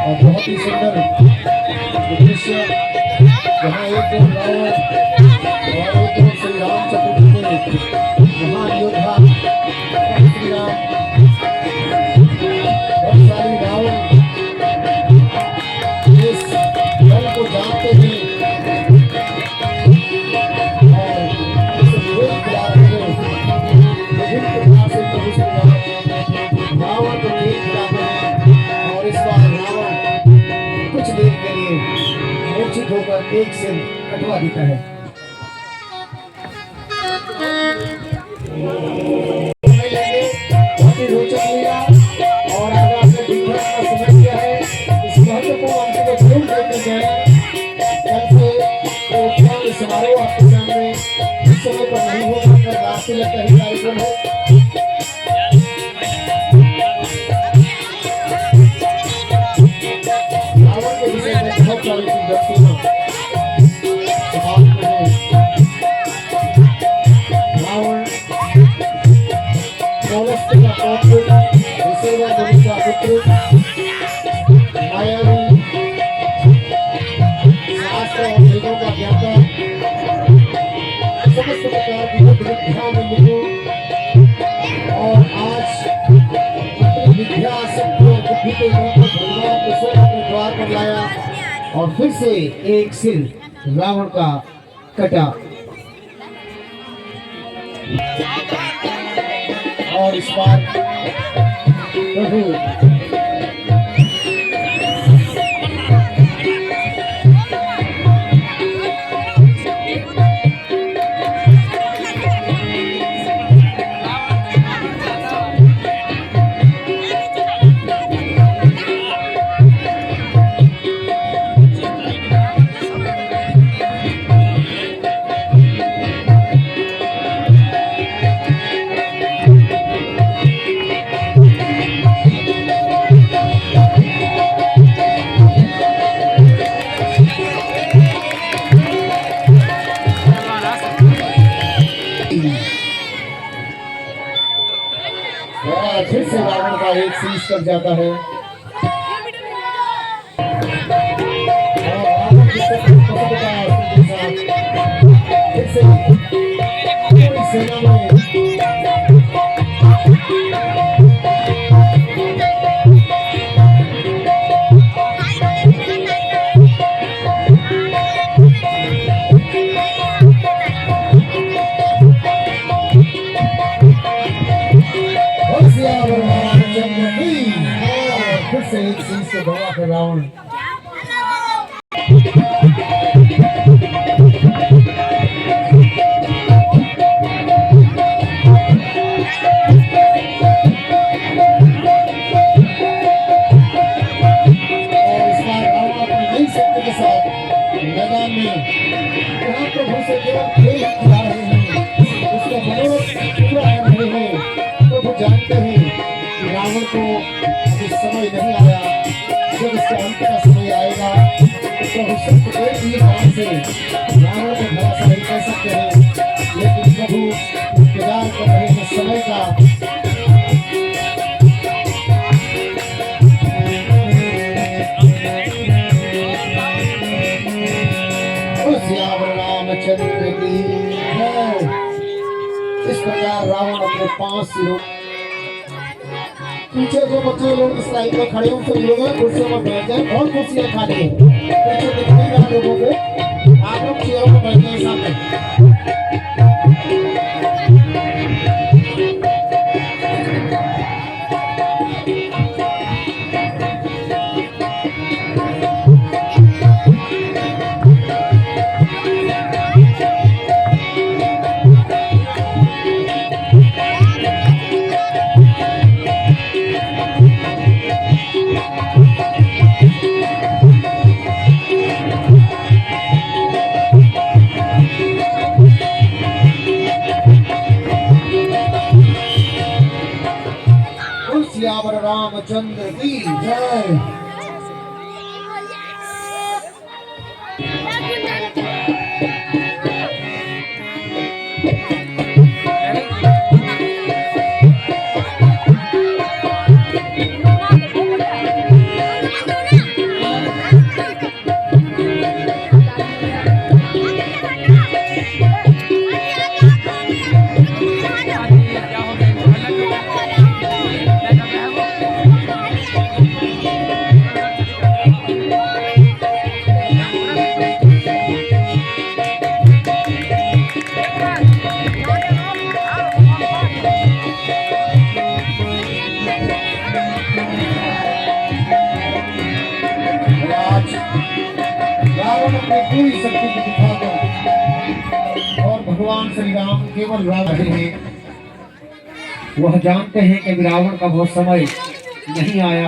और बहुत ही सुंदर दृश्य जहाँ एक ओर रावण और एक ओर श्री रामचंद्र के महान योद्धा श्री राम और सारी रावण इस दल को जानते हैं और इस विवेक द्वारा विभिन्न प्रकार से प्रभु श्री राम रावण को देख जाते हैं। और इस बार रावण कुछ देर के लिए मूर्छित होकर एक सिर कटवा देता है। बहुत ही रोचक लीला और आगे आपने देखने का समय किया है। इस महत्वपूर्ण अंश को जरूर देखते जाएं। कल से प्रोत्साहन समारोह आपके सामने इस समय पर नहीं होगा, कल रात से लगता है कार्यक्रम है। रावण के विषय में बहुत सारी चीज रखती हूँ। रावण पौलस्त्य का पौत्र, विषयवादी का पुत्र, मायावी, शास्त्र और वेदों का ज्ञाता, समस्त प्रकार की बुद्ध विद्या में निपुण और आज अपनी विद्या शक्ति और बुद्धि के बल पर भगवान को स्वयं अपने द्वार पर लाया और फिर से एक सिर रावण का कटा। और इस बार प्रभु फिर से रावण का एक शीश कट जाता है। और रावण के साथ फिर से पूरी सेना में एक शीश से दबा कर रावण मैदान में यहाँ प्रभु से केवल खेल खिला रहे हैं, उसका मनोरथ पूरा कर रहे हैं। प्रभु जानते हैं कि रावण को अभी समय नहीं आया, जब इसका अंत का समय आएगा प्रभु सिर्फ एक ही बात से रावण को भरोसा नहीं कर सकते हैं, लेकिन प्रभु इंतजार कर रहे हैं समय का। रामचंद्र की जय। इस प्रकार रावण अपने 5 सिरों पीछे जो बच्चे लोग इस लाइन में खड़े हैं उनसे लोग कुर्सियों में बैठ जाए और कुर्सियां खाली हैं, पीछे दिख नहीं रहा लोगों को, आप लोग चेयरों में बैठ जाए सामने। सियावर रामचंद्र की जय। पूरी शक्ति को दिखाकर और भगवान श्री राम केवल राम रहे हैं, वह जानते हैं कि रावण का बहुत समय नहीं आया।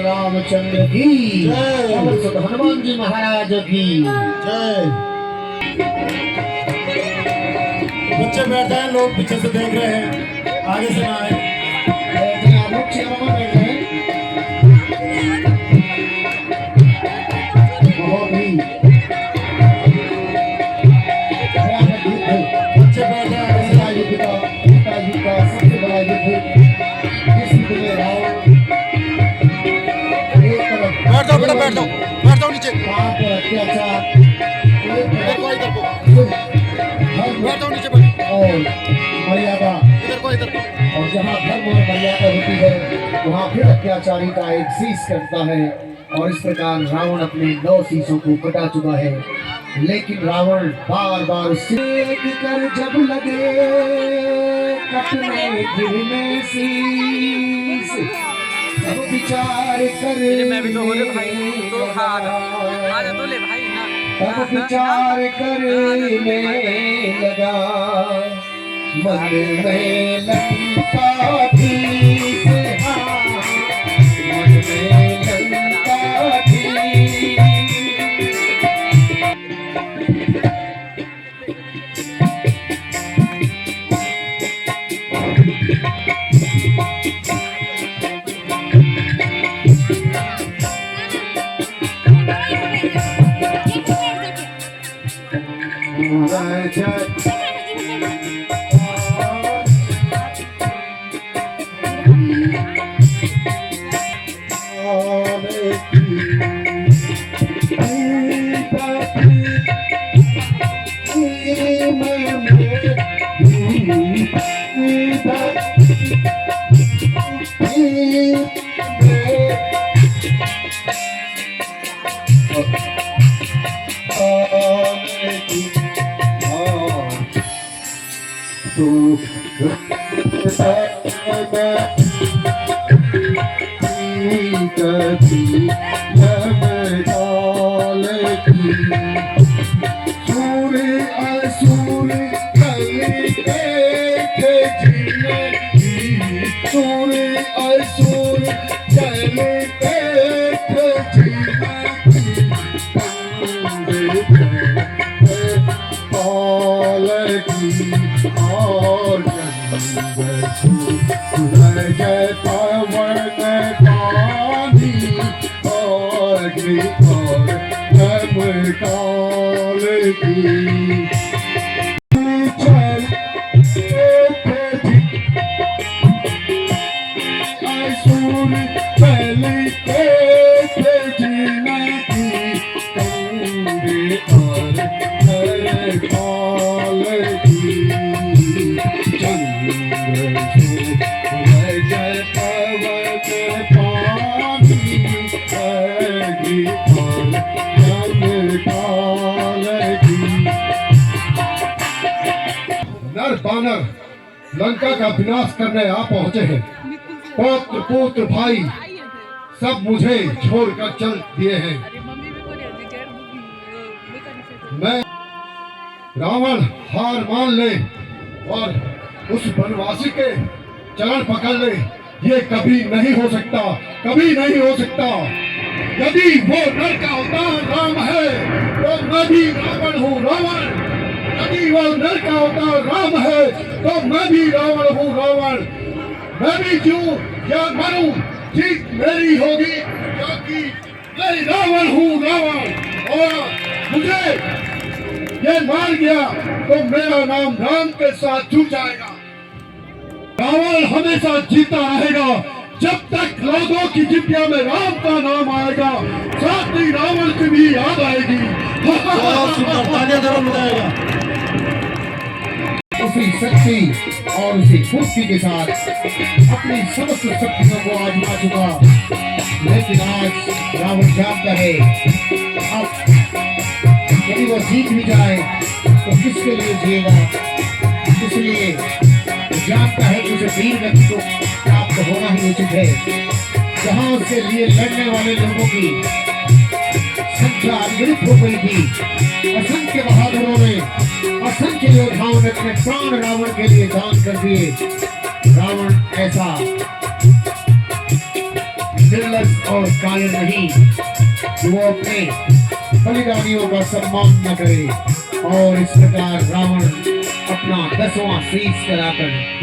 रामचंद्र की जय। हनुमान जी महाराज की जय। बच्चे बैठे हैं, लोग पीछे से देख रहे हैं, आगे से ना आए। बहुत ही बच्चे बैठे हैं, युद्ध का सबसे बड़ा युद्ध बैठ जाओ नीचे। अत्याचार बैठ जाओ नीचे और मर्यादा और जहाँ धर्म और मर्यादा होती है वहाँ फिर अत्याचारी का एक शीश करता है। और इस प्रकार रावण अपने 9 शीशों को कटा चुका है, लेकिन रावण बार बार कर जब लगे कटने गिरने शीश अब विचार करे मैं भी तो बोले भाई तो खा तो ले भाई ना अब विचार करने लगा मन में लंका थी मन में लंका थी। नर बानर लंका का विनाश करने आ पहुंचे हैं। पौत्र पुत्र भाई सब मुझे छोड़कर चल दिए हैं। मैं रावण हार मान ले और उस वनवासी के चरण पकड़ ले, ये कभी नहीं हो सकता, कभी नहीं हो सकता। यदि वो नर का अवतार राम है तो मैं भी रावण हूँ, रावण। यदि वो नर का अवतार राम है तो मैं भी रावण हूँ, रावण। मैं भी जीऊं या मरूं, जीत मेरी होगी, क्योंकि मैं रावण हूँ, रावण। और मुझे ये मार गया तो मेरा नाम राम के साथ जुड़ जाएगा। रावण हमेशा जीता रहेगा जब तक लोगों की जिंदगी में राम का नाम आएगा, साथ ही रावण की भी याद आएगी। उसी शक्ति और उसी फुर्ती के साथ अपनी समस्त शक्तियों को आजमा चुका, लेकिन आज रावण जानता है अब यदि वो जीत भी जाए तो किसके लिए जिएगा। इसलिए जानता है कि उसे वीर गति को प्राप्त होना ही उचित है। जहाँ उसके लिए लड़ने वाले लोगों की संख्या अनगिनत हो गई थी, असंख्य बहादुरों ने, असंख्य योद्धाओं ने अपने प्राण रावण के लिए दान कर दिए। रावण ऐसा निर्लज और कायर नहीं कि वो अपने बलिदानियों का सम्मान न करे, और इस प्रकार रावण अपना 10वां शीश कराकर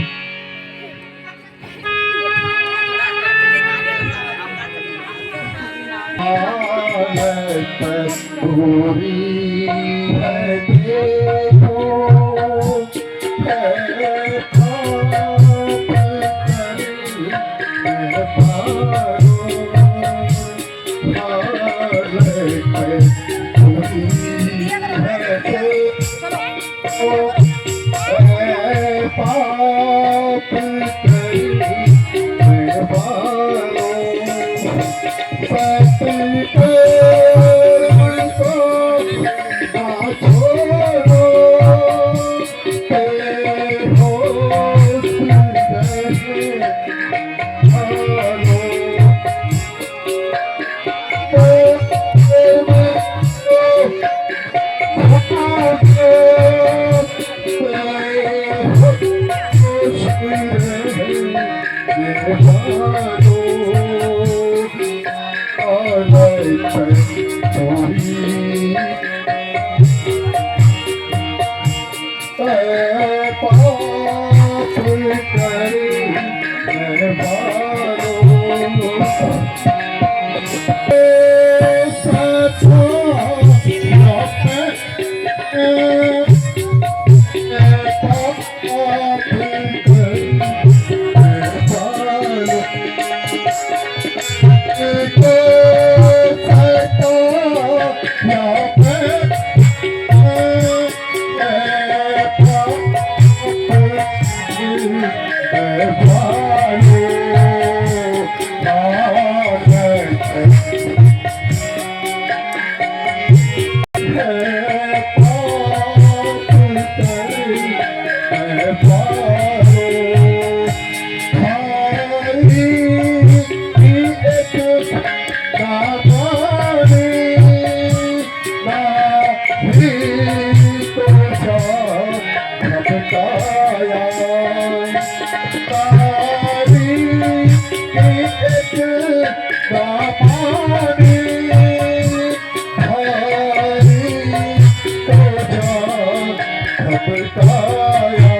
काया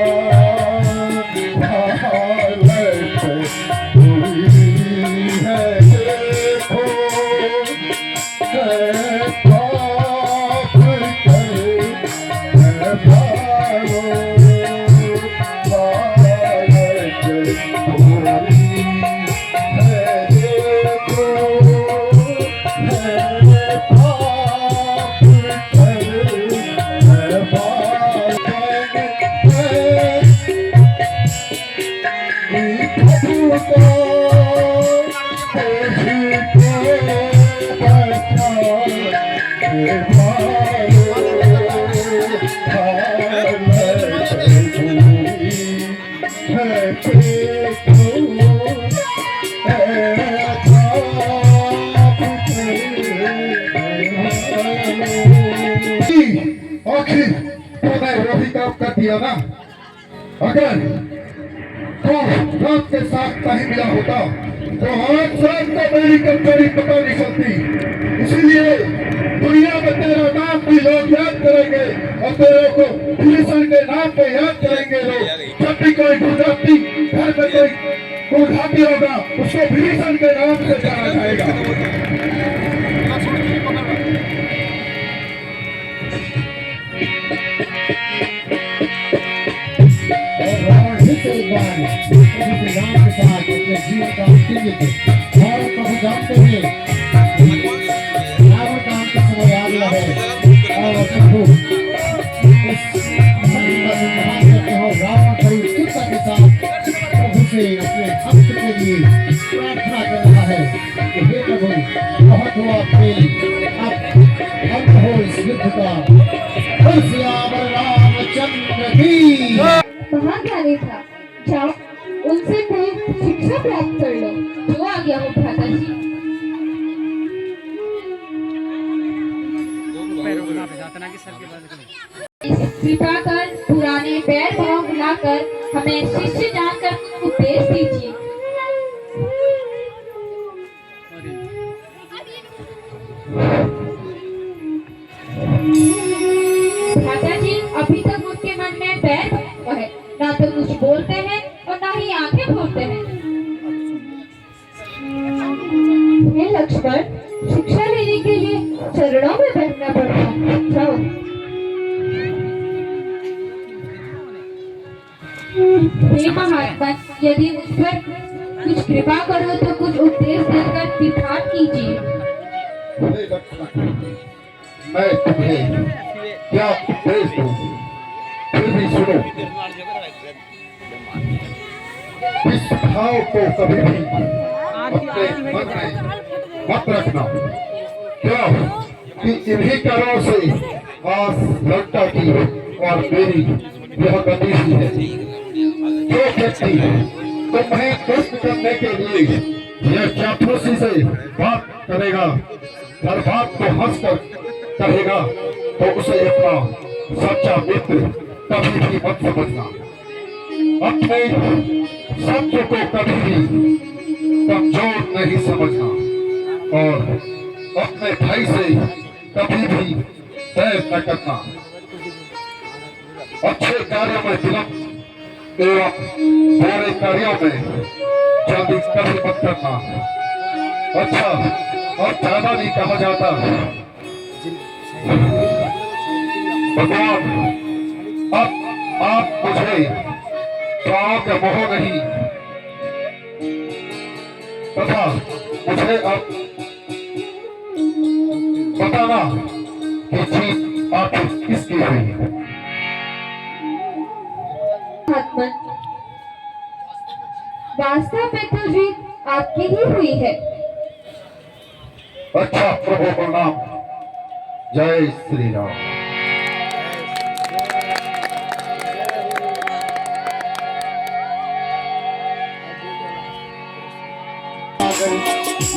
निभालत हुई है देखो है पाप कर है भालो भारत हुई है देखो है पाप कर है आखिर तूने वही काम कर दिया ना। अगर तो रात के साथ नहीं मिला होता तो आज रात को मेरी कमजोरी पता नहीं चलती। इसीलिए दुनिया में तेरा नाम भी लोग याद करेंगे और तेरे को विभीषण के नाम पे याद करेंगे लोग। जब भी कोई गुजराती घर में कोई गुजराती होगा उसको विभीषण के नाम से जाना जाएगा। और रावण ही से एक बार प्रभु श्री राम के साथ अपने जीवन का अंतिम युद्ध और प्रभु जानते हैं रावण का अंत समय आ गया है और प्रभु इस करते हो रावण बड़ी उत्सुकता के साथ प्रभु से अपने अंत के लिए प्रार्थना कर रहा है कि हे प्रभु बहुत हुआ खेल अब अंत हो इस युद्ध का। सियावर रामचंद्र की वहाँ जाने था, जाओ उनसे कोई शिक्षा प्राप्त कर लो। जो आ गया हो भ्राता जी। कृपा कर पुराने बैर भाव भुलाकर हमें शिष्य जानकर उपदेश दीजिए। भ्राता जी अभी तक उनके मन में बैर है, ना तो कुछ बोलते हैं और ना ही आंखें खोलते हैं। हे लक्ष्मण, शिक्षा लेने के लिए चरणों में बैठना पड़ता है। जाओ। हे महात्मा, यदि मुझ पर कुछ कृपा करो तो कुछ उपदेश देकर विधान कीजिए। मैं तुम्हें क्या उपदेश दूं? फिर भी सुनो। इस भाव को कभी भी अपने मन में मत रखना। क्या कि इन्हीं कारणों से आज लड़का की और मेरी यह गति ही है। जो व्यक्ति तुम्हें दुष्ट करने के लिए यह चापलूसी से बात करेगा और बात को हंसकर कहेगा तो उसे अपना सच्चा मित्र कभी भी मत समझना। अपने शब्द को कभी भी कमजोर नहीं समझना और अपने भाई से कभी भी बैर न करना। अच्छे कार्यों में विलंब एवं बुरे कार्यों में जल्दी कभी मत करना। अच्छा और ज्यादा नहीं कहा जाता। भगवान अब आप मुझे प्राणों का मोह नहीं तथा मुझे अब बताना कि जीत आखिर किसकी हुई। महात्मन, वास्तव में तो जीत आपकी ही हुई है। अच्छा प्रभु प्रणाम। जय श्री राम।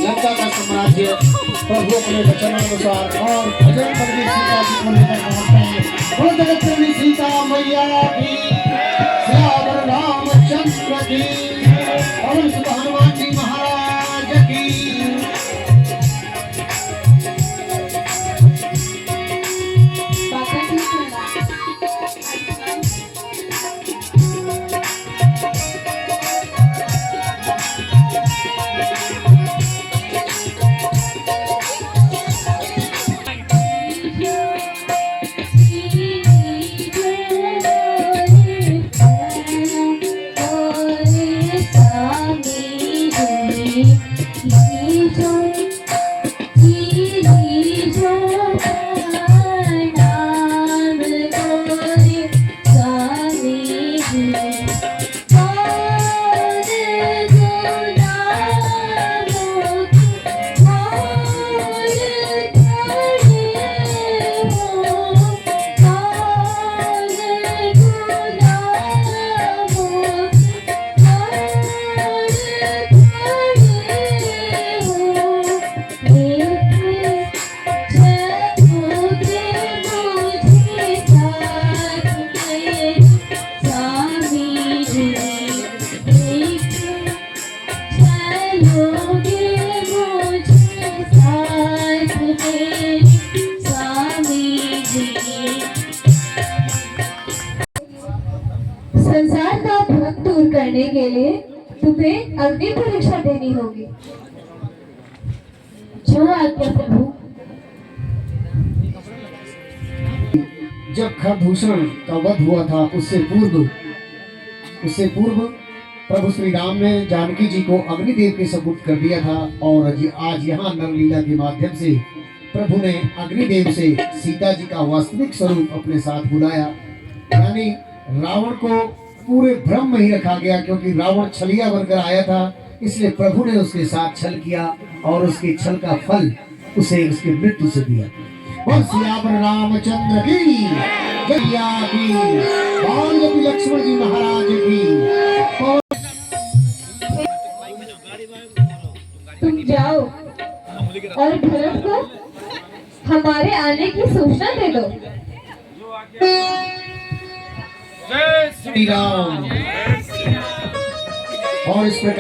लंका का साम्राज्य प्रभु अपने वचनानुसार और भजन बदली सीता जी को लेकर पहुंचते हैं। बोल जगत जननी सीता मैया की, सियावर रामचंद्र की, पवन सुत हनुमान जी महाराज की। बाबा जी संसार का भ्रम दूर करने के लिए तुम्हें अग्नि परीक्षा देनी होगी। जो आज्ञा प्रभु। जब खरदूषण का वध हुआ था उससे पूर्व प्रभु श्री राम ने जानकी जी को अग्निदेव के सपुर्द कर दिया था। और आज यहाँ नरलीला के माध्यम से प्रभु ने अग्निदेव से सीता जी का वास्तविक स्वरूप अपने साथ बुलाया। यानी रावण को पूरे भ्रम में ही रखा गया, क्योंकि रावण छलिया बनकर आया था, इसलिए प्रभु ने उसके साथ छल किया और उसके छल का फल उसे उसकी मृत्यु से दिया। और सियावर रामचंद्र की जया की, बाल लक्ष्मण जी महाराज की। तुम जाओ और भरत को हमारे आने की सूचना दे दो। श्री राम। और इस प्रकार